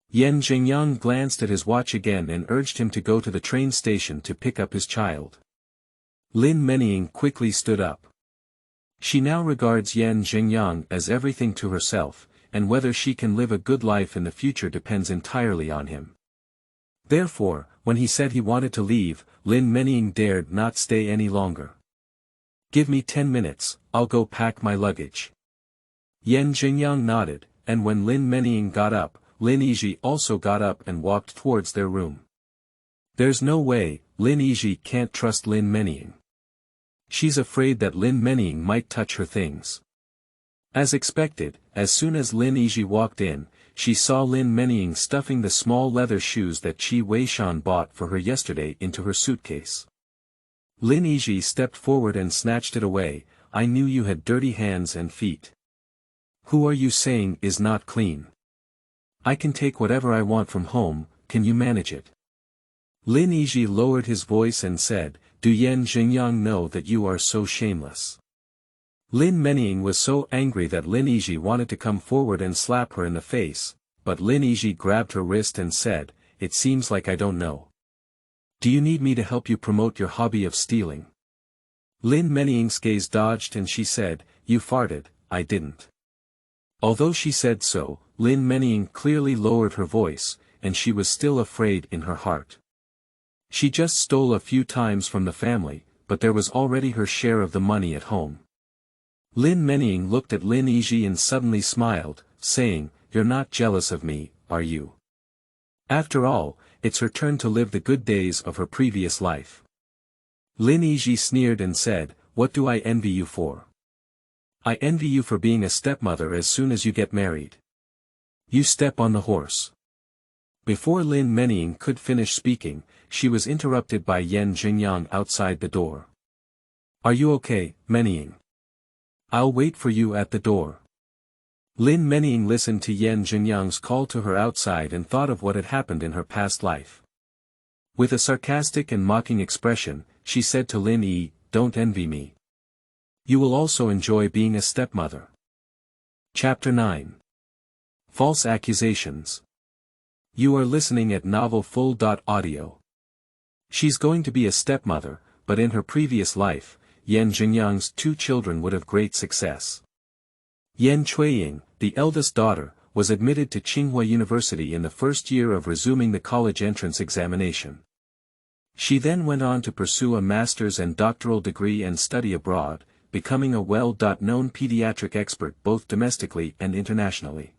Yan Jingyang glanced at his watch again and urged him to go to the train station to pick up his child. Lin Menying quickly stood up. She now regards Yan Jingyang as everything to herself, and whether she can live a good life in the future depends entirely on him. Therefore, when he said he wanted to leave, Lin Menying dared not stay any longer. "Give me 10 minutes, I'll go pack my luggage." Yan Jingyang nodded, and when Lin Menying got up, Lin Yizhi also got up and walked towards their room. There's no way, Lin Yizhi can't trust Lin Menying. She's afraid that Lin Menying might touch her things. As expected, as soon as Lin Yizhi walked in, she saw Lin Menying stuffing the small leather shoes that Qi Weishan bought for her yesterday into her suitcase. Lin Yizhi stepped forward and snatched it away. "I knew you had dirty hands and feet. Who are you saying is not clean? I can take whatever I want from home, can you manage it?" Lin Yizhi lowered his voice and said, "Do Yan Jingyang know that you are so shameless?" Lin Menying was so angry that Lin Yizhi wanted to come forward and slap her in the face, but Lin Yizhi grabbed her wrist and said, "It seems like I don't know. Do you need me to help you promote your hobby of stealing?" Lin Menying's gaze dodged and she said, "You farted, I didn't." Although she said so, Lin Menying clearly lowered her voice, and she was still afraid in her heart. She just stole a few times from the family, but there was already her share of the money at home. Lin Menying looked at Lin Yizhi and suddenly smiled, saying, "You're not jealous of me, are you?" After all, it's her turn to live the good days of her previous life. Lin Yizhi sneered and said, "What do I envy you for? I envy you for being a stepmother as soon as you get married. You step on the horse." Before Lin Menying could finish speaking, she was interrupted by Yan Jingyang outside the door. "Are you okay, Menying? I'll wait for you at the door." Lin Menying listened to Yan Jingyang's call to her outside and thought of what had happened in her past life. With a sarcastic and mocking expression, she said to Lin Yi, "Don't envy me. You will also enjoy being a stepmother." Chapter 9. False Accusations. You are listening at novelfull.audio. She's going to be a stepmother, but in her previous life, Yan Jingyang's 2 children would have great success. Yan Chuiying, the eldest daughter, was admitted to Tsinghua University in the first year of resuming the college entrance examination. She then went on to pursue a master's and doctoral degree and study abroad, becoming a well-known pediatric expert both domestically and internationally.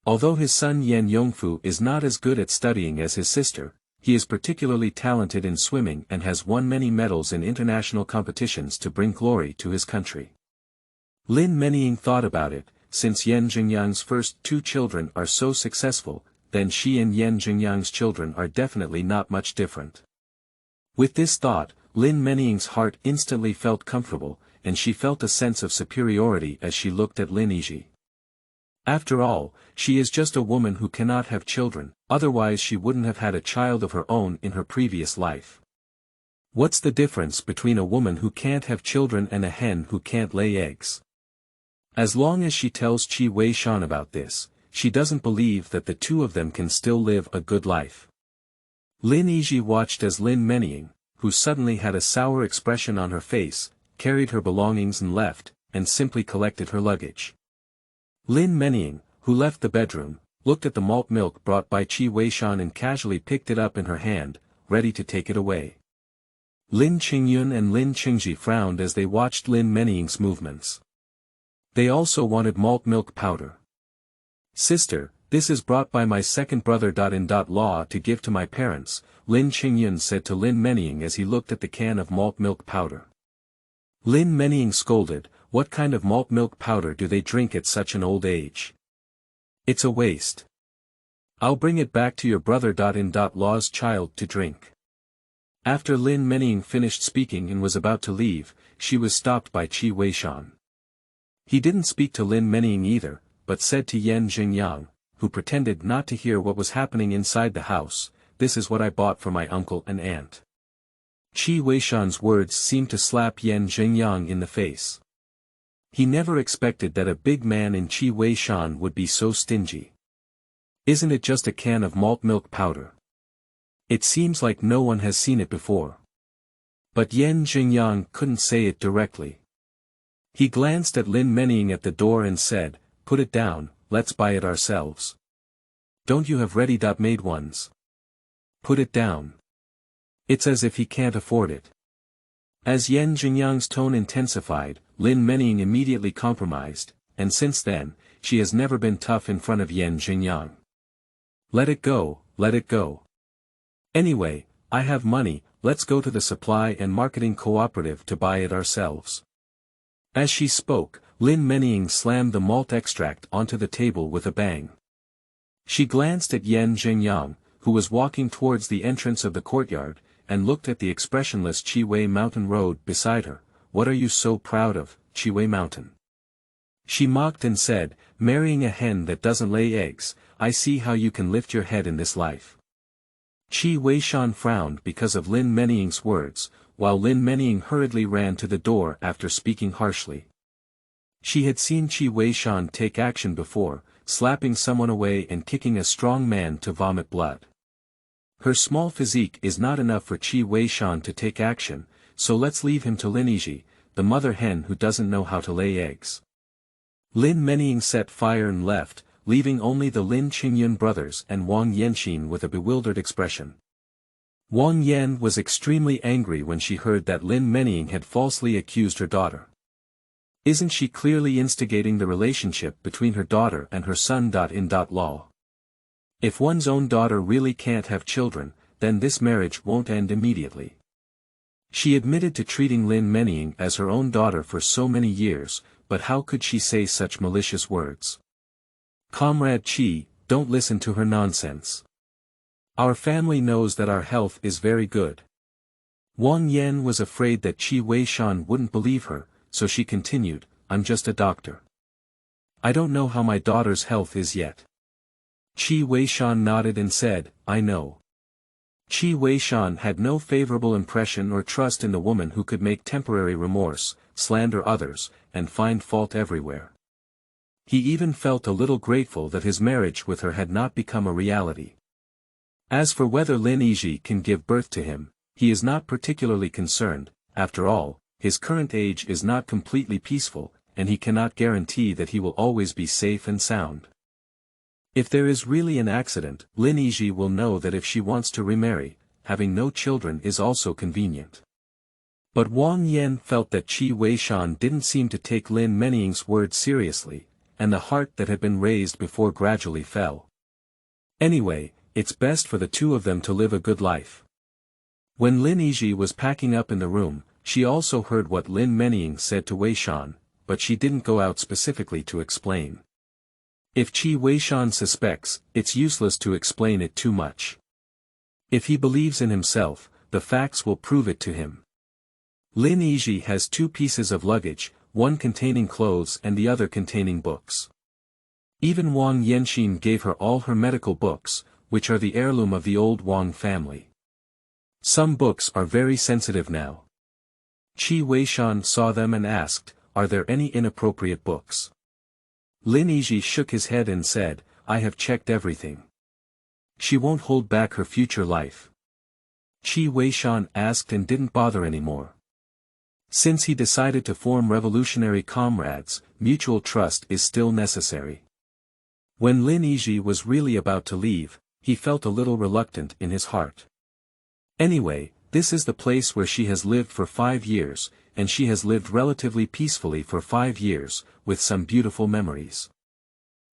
Although his son Yan Yongfu is not as good at studying as his sister, he is particularly talented in swimming and has won many medals in international competitions to bring glory to his country. Lin Menying thought about it, since Yan Jingyang's first 2 children are so successful, then she and Yan Jingyang's children are definitely not much different. With this thought, Lin Meniying's heart instantly felt comfortable, and she felt a sense of superiority as she looked at Lin Yizhi. After all, she is just a woman who cannot have children, otherwise she wouldn't have had a child of her own in her previous life. What's the difference between a woman who can't have children and a hen who can't lay eggs? As long as she tells Qi Weishan about this, she doesn't believe that the two of them can still live a good life. Lin Yizhi watched as Lin Meniying, who suddenly had a sour expression on her face, carried her belongings and left, and simply collected her luggage. Lin Meniying, who left the bedroom, looked at the malt milk brought by Qi Weishan and casually picked it up in her hand, ready to take it away. Lin Qingyun and Lin Qingji frowned as they watched Lin Meniying's movements. They also wanted malt milk powder. "Sister, this is brought by my second brother.In.Law to give to my parents," Lin Qingyun said to Lin Meniying as he looked at the can of malt milk powder. Lin Meniying scolded, "What kind of malt milk powder do they drink at such an old age? It's a waste. I'll bring it back to your brother.In.Law's child to drink." After Lin Meniying finished speaking and was about to leave, she was stopped by Qi Weishan. He didn't speak to Lin Meniying either, but said to Yan Jingyang, who pretended not to hear what was happening inside the house, "This is what I bought for my uncle and aunt." Qi Weishan's words seemed to slap Yan Jingyang in the face. He never expected that a big man in Qi Weishan would be so stingy. "Isn't it just a can of malt milk powder? It seems like no one has seen it before." But Yan Jingyang couldn't say it directly. He glanced at Lin Meniying at the door and said, "Put it down, let's buy it ourselves. Don't you have ready-made ones? Put it down." It's as if he can't afford it. As Yan Jingyang's tone intensified, Lin Meniying immediately compromised, and since then, she has never been tough in front of Yan Jingyang. "Let it go, let it go. Anyway, I have money, let's go to the supply and marketing cooperative to buy it ourselves." As she spoke, Lin Meniying slammed the malt extract onto the table with a bang. She glanced at Yan Jingyang, who was walking towards the entrance of the courtyard, and looked at the expressionless Chiwei Mountain Road beside her. "What are you so proud of, Chiwei Mountain?" She mocked and said, "Marrying a hen that doesn't lay eggs, I see how you can lift your head in this life." Qi Weishan frowned because of Lin Meniying's words, while Lin Meniying hurriedly ran to the door after speaking harshly. She had seen Qi Weishan take action before, slapping someone away and kicking a strong man to vomit blood. Her small physique is not enough for Qi Weishan to take action, so let's leave him to Lin Yizhi, the mother hen who doesn't know how to lay eggs. Lin Meniying set fire and left, leaving only the Lin Qingyun brothers and Wang Yanqin with a bewildered expression. Wang Yan was extremely angry when she heard that Lin Meniying had falsely accused her daughter. Isn't she clearly instigating the relationship between her daughter and her son.In.Law? If one's own daughter really can't have children, then this marriage won't end immediately. She admitted to treating Lin Meniying as her own daughter for so many years, but how could she say such malicious words? "Comrade Qi, don't listen to her nonsense. Our family knows that our health is very good." Wang Yan was afraid that Qi Weishan wouldn't believe her, so she continued, "I'm just a doctor. I don't know how my daughter's health is yet." Qi Weishan nodded and said, "I know." Qi Weishan had no favorable impression or trust in the woman who could make temporary remorse, slander others, and find fault everywhere. He even felt a little grateful that his marriage with her had not become a reality. As for whether Lin Yizhi can give birth to him, he is not particularly concerned. After all, his current age is not completely peaceful, and he cannot guarantee that he will always be safe and sound. If there is really an accident, Lin Yizhi will know that if she wants to remarry, having no children is also convenient. But Wang Yan felt that Qi Weishan didn't seem to take Lin Meniying's words seriously, and the heart that had been raised before gradually fell. Anyway, it's best for the two of them to live a good life. When Lin Yizhi was packing up in the room, she also heard what Lin Meniying said to Weishan, but she didn't go out specifically to explain. If Qi Weishan suspects, it's useless to explain it too much. If he believes in himself, the facts will prove it to him. Lin Yizhi has 2 pieces of luggage, one containing clothes and the other containing books. Even Wang Yanxin gave her all her medical books, which are the heirloom of the old Wang family. Some books are very sensitive now. Qi Weishan saw them and asked, "Are there any inappropriate books?" Lin Yizhi shook his head and said, "I have checked everything. She won't hold back her future life." Qi Weishan asked and didn't bother anymore. Since he decided to form revolutionary comrades, mutual trust is still necessary. When Lin Yizhi was really about to leave, he felt a little reluctant in his heart. Anyway, this is the place where she has lived for 5 years, and she has lived relatively peacefully for 5 years, with some beautiful memories.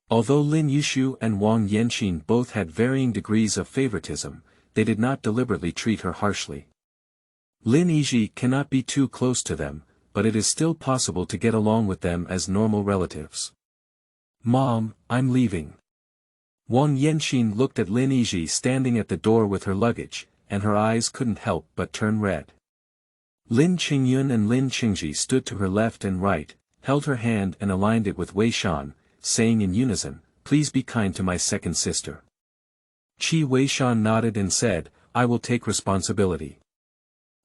Although Lin Yizhi and Wang Yanxin both had varying degrees of favoritism, they did not deliberately treat her harshly. Lin Yizhi cannot be too close to them, but it is still possible to get along with them as normal relatives. "Mom, I'm leaving." Wang Yanxin looked at Lin Yizhi standing at the door with her luggage, and her eyes couldn't help but turn red. Lin Qingyun and Lin Qingji stood to her left and right, held her hand and aligned it with Wei Shan, saying in unison, "Please be kind to my second sister." Qi Weishan nodded and said, "I will take responsibility."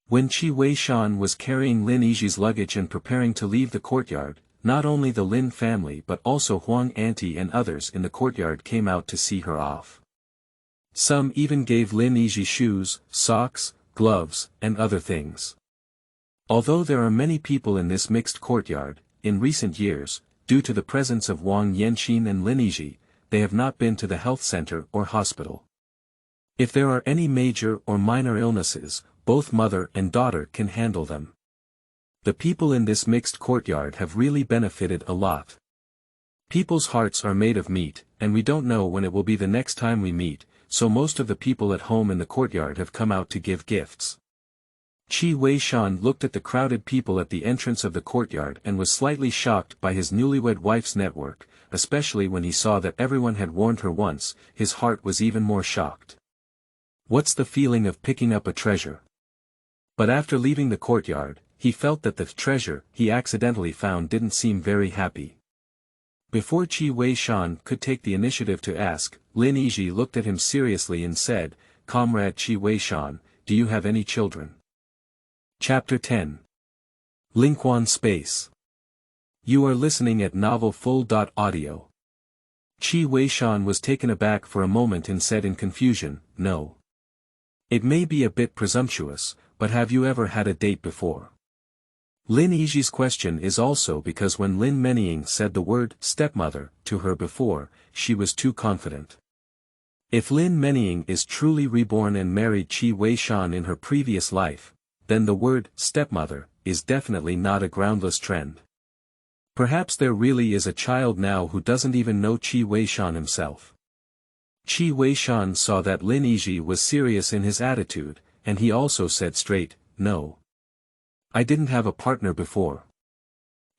When Qi Weishan was carrying Lin Yizhi's luggage and preparing to leave the courtyard, not only the Lin family but also Huang Auntie and others in the courtyard came out to see her off. Some even gave Lin Yizhi shoes, socks, gloves, and other things. Although there are many people in this mixed courtyard, in recent years, due to the presence of Wang Yanxin and Lin Yizhi, they have not been to the health center or hospital. If there are any major or minor illnesses, both mother and daughter can handle them. The people in this mixed courtyard have really benefited a lot. People's hearts are made of meat, and we don't know when it will be the next time we meet, so most of the people at home in the courtyard have come out to give gifts. Qi Weishan looked at the crowded people at the entrance of the courtyard and was slightly shocked by his newlywed wife's network, especially when he saw that everyone had warned her once. His heart was even more shocked. What's the feeling of picking up a treasure? But after leaving the courtyard, he felt that the treasure he accidentally found didn't seem very happy. Before Qi Weishan could take the initiative to ask, Lin Yizhi looked at him seriously and said, "Comrade Qi Weishan, do you have any children?" Chapter 10. Lingquan Space. You are listening at Novel Full.Audio. Qi Weishan was taken aback for a moment and said in confusion, "No. It may be a bit presumptuous, but have you ever had a date before?" Lin Yizhi's question is also because when Lin Menying said the word stepmother to her before, she was too confident. If Lin Menying is truly reborn and married Qi Weishan in her previous life, then the word stepmother is definitely not a groundless trend. Perhaps there really is a child now who doesn't even know Qi Weishan himself. Qi Weishan saw that Lin Yizhi was serious in his attitude, and he also said straight, "No. I didn't have a partner before.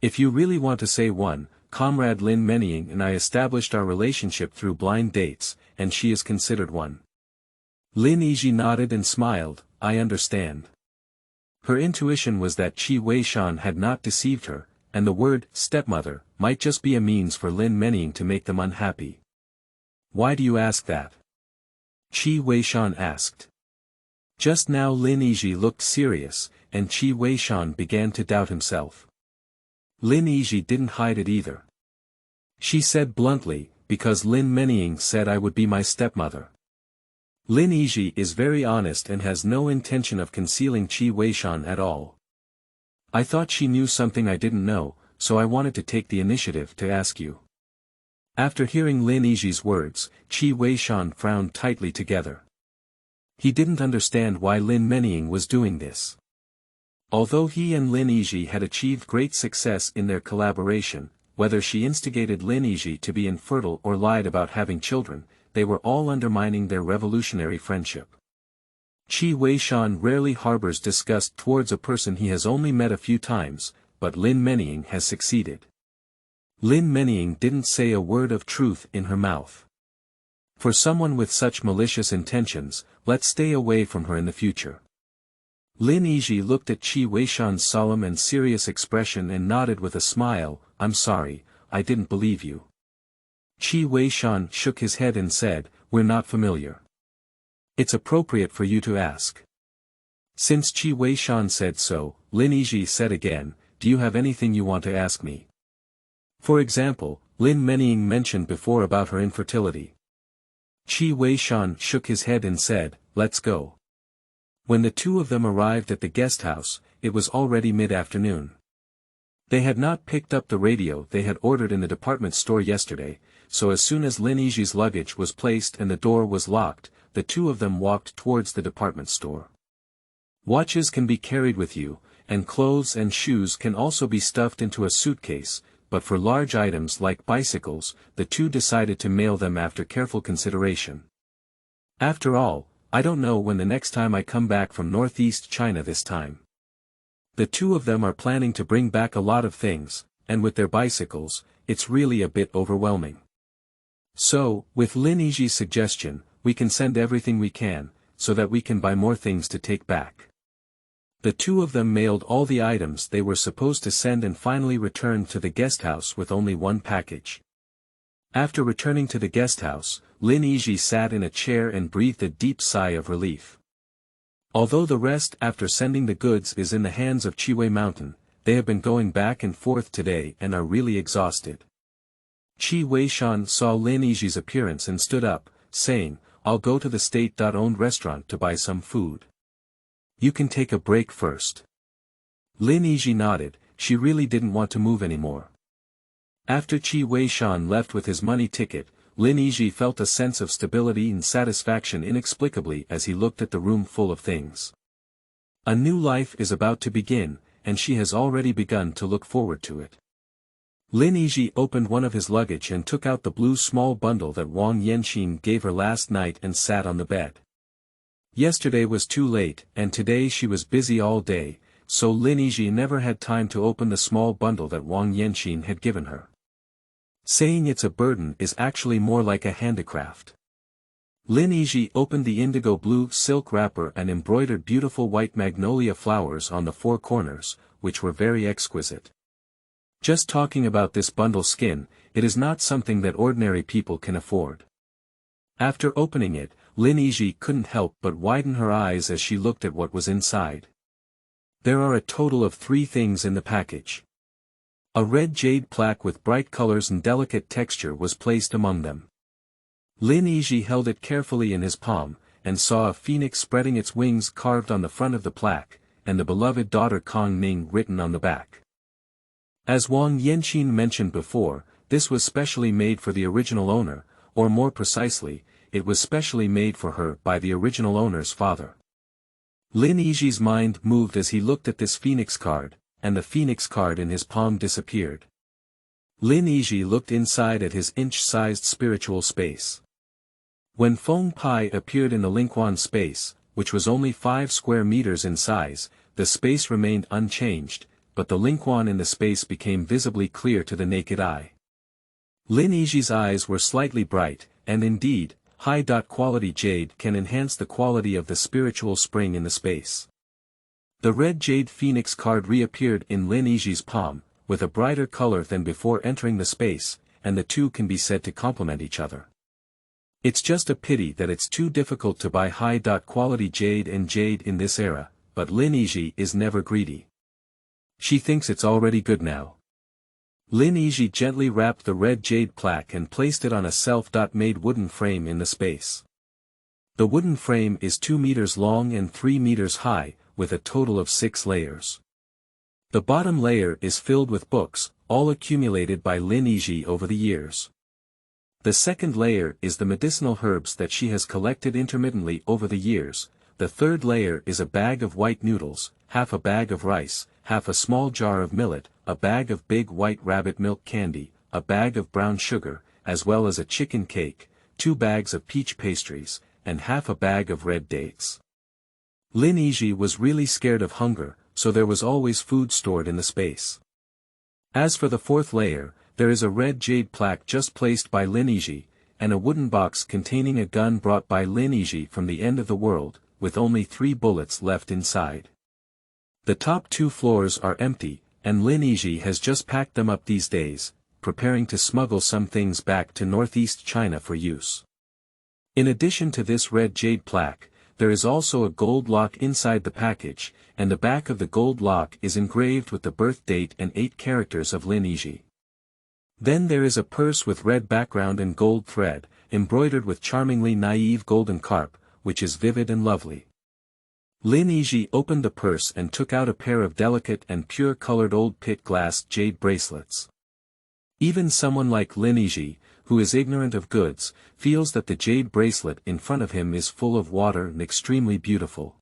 If you really want to say one, Comrade Lin Menying and I established our relationship through blind dates, and she is considered one." Lin Yizhi nodded and smiled, "I understand." Her intuition was that Qi Weishan had not deceived her, and the word stepmother might just be a means for Lin Menying to make them unhappy. "Why do you ask that?" Qi Weishan asked. Just now Lin Yizhi looked serious, and Qi Weishan began to doubt himself. Lin Yizhi didn't hide it either. She said bluntly, "Because Lin Menying said I would be my stepmother." Lin Yizhi is very honest and has no intention of concealing Qi Weishan at all. "I thought she knew something I didn't know, so I wanted to take the initiative to ask you." After hearing Lin Yizhi's words, Qi Weishan frowned tightly together. He didn't understand why Lin Menying was doing this. Although he and Lin Yizhi had achieved great success in their collaboration, whether she instigated Lin Yizhi to be infertile or lied about having children, they were all undermining their revolutionary friendship. Qi Weishan rarely harbors disgust towards a person he has only met a few times, but Lin Menying has succeeded. Lin Yizhi didn't say a word of truth in her mouth. For someone with such malicious intentions, let's stay away from her in the future. Lin Yizhi looked at Qi Weishan's solemn and serious expression and nodded with a smile. I'm sorry, I didn't believe you. Qi Weishan shook his head and said, we're not familiar. It's appropriate for you to ask. Since Qi Weishan said so, Lin Yizhi said again, do you have anything you want to ask me? For example, Lin Yizhi mentioned before about her infertility. Qi Weishan shook his head and said, let's go. When the two of them arrived at the guest house, it was already mid-afternoon. They had not picked up the radio they had ordered in the department store yesterday, so as soon as Lin Yizhi's luggage was placed and the door was locked, the two of them walked towards the department store. Watches can be carried with you, and clothes and shoes can also be stuffed into a suitcase, but for large items like bicycles, the two decided to mail them after careful consideration. After all, I don't know when the next time I come back from northeast China this time. The two of them are planning to bring back a lot of things, and with their bicycles, it's really a bit overwhelming. So, with Lin Yizhi's suggestion, we can send everything we can, so that we can buy more things to take back. The two of them mailed all the items they were supposed to send and finally returned to the guest house with only one package. After returning to the guest house, Lin Yizhi sat in a chair and breathed a deep sigh of relief. Although the rest after sending the goods is in the hands of Chiwei Mountain, they have been going back and forth today and are really exhausted. Qi Weishan saw Lin Yizhi's appearance and stood up, saying, I'll go to the state-owned restaurant to buy some food. You can take a break first. Lin Yizhi nodded, she really didn't want to move anymore. After Qi Weishan left with his money ticket, Lin Yizhi felt a sense of stability and satisfaction inexplicably as he looked at the room full of things. A new life is about to begin, and she has already begun to look forward to it. Lin Yizhi opened one of his luggage and took out the blue small bundle that Wang Yanqing gave her last night and sat on the bed. Yesterday was too late, and today she was busy all day, so Lin Yizhi never had time to open the small bundle that Wang Yanqing had given her. Saying it's a burden is actually more like a handicraft. Lin Yizhi opened the indigo blue silk wrapper and embroidered beautiful white magnolia flowers on the four corners, which were very exquisite. Just talking about this bundle skin, it is not something that ordinary people can afford. After opening it, Lin Yizhi couldn't help but widen her eyes as she looked at what was inside. There are a total of 3 things in the package. A red jade plaque with bright colors and delicate texture was placed among them. Lin Yizhi held it carefully in his palm, and saw a phoenix spreading its wings carved on the front of the plaque, and the beloved daughter Kong Ning written on the back. As Wang Yanqing mentioned before, this was specially made for the original owner, or more precisely, it was specially made for her by the original owner's father. Lin Yizhi's mind moved as he looked at this phoenix card, and the phoenix card in his palm disappeared. Lin Yizhi looked inside at his inch-sized spiritual space. When Feng Pai appeared in the Lingquan space, which was only 5 square meters in size, the space remained unchanged, but the Lingquan in the space became visibly clear to the naked eye. Lin Yizhi's eyes were slightly bright, and indeed, high-quality jade can enhance the quality of the spiritual spring in the space. The red jade phoenix card reappeared in Lin Yizhi's palm, with a brighter color than before entering the space, and the two can be said to complement each other. It's just a pity that it's too difficult to buy high-quality jade and jade in this era, but Lin Yizhi is never greedy. She thinks it's already good now. Lin Yizhi gently wrapped the red jade plaque and placed it on a self-made wooden frame in the space. The wooden frame is 2 meters long and 3 meters high, with a total of 6 layers. The bottom layer is filled with books, all accumulated by Lin Yizhi over the years. The second layer is the medicinal herbs that she has collected intermittently over the years. The third layer is a bag of white noodles, half a bag of rice, half a small jar of millet, a bag of big white rabbit milk candy, a bag of brown sugar, as well as a chicken cake, 2 bags of peach pastries, and half a bag of red dates. Lin Yizhi was really scared of hunger, so there was always food stored in the space. As for the fourth layer, there is a red jade plaque just placed by Lin Yizhi, and a wooden box containing a gun brought by Lin Yizhi from the end of the world, with only 3 bullets left inside. The top 2 floors are empty, and Lin Yizhi has just packed them up these days, preparing to smuggle some things back to northeast China for use. In addition to this red jade plaque, there is also a gold lock inside the package, and the back of the gold lock is engraved with the birth date and 8 characters of Lin Yizhi. Then there is a purse with red background and gold thread, embroidered with charmingly naive golden carp, which is vivid and lovely. Lin Yizhi opened the purse and took out a pair of delicate and pure-colored old pit glass jade bracelets. Even someone like Lin Yizhi, who is ignorant of goods, feels that the jade bracelet in front of him is full of water and extremely beautiful.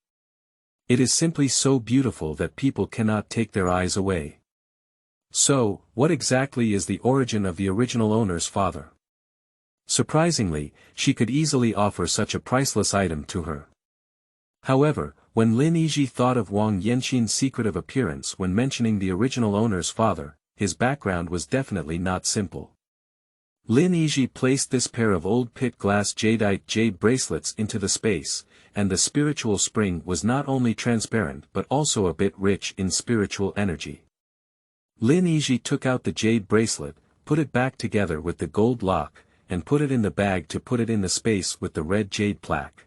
It is simply so beautiful that people cannot take their eyes away. So, what exactly is the origin of the original owner's father? Surprisingly, she could easily offer such a priceless item to her. However, when Lin Yizhi thought of Wang Yanxin's secretive appearance when mentioning the original owner's father, his background was definitely not simple. Lin Yizhi placed this pair of old pit glass jadeite jade bracelets into the space, and the spiritual spring was not only transparent but also a bit rich in spiritual energy. Lin Yizhi took out the jade bracelet, put it back together with the gold lock, and put it in the bag to put it in the space with the red jade plaque.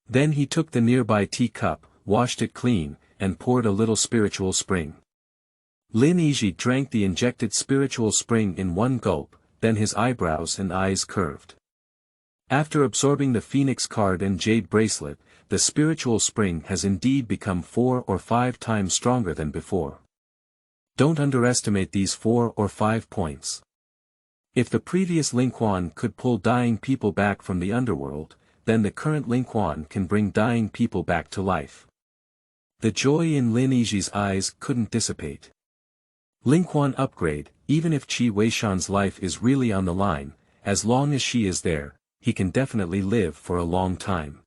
Then he took the nearby teacup, washed it clean, and poured a little spiritual spring. Lin Yizhi drank the injected spiritual spring in one gulp, then his eyebrows and eyes curved. After absorbing the phoenix card and jade bracelet, the spiritual spring has indeed become 4 or 5 times stronger than before. Don't underestimate these 4 or 5 points. If the previous Lingquan could pull dying people back from the underworld, then the current Lingquan can bring dying people back to life. The joy in Lin Yizhi's eyes couldn't dissipate. Lingquan upgrade, even if Qi Weishan's life is really on the line, as long as she is there, he can definitely live for a long time.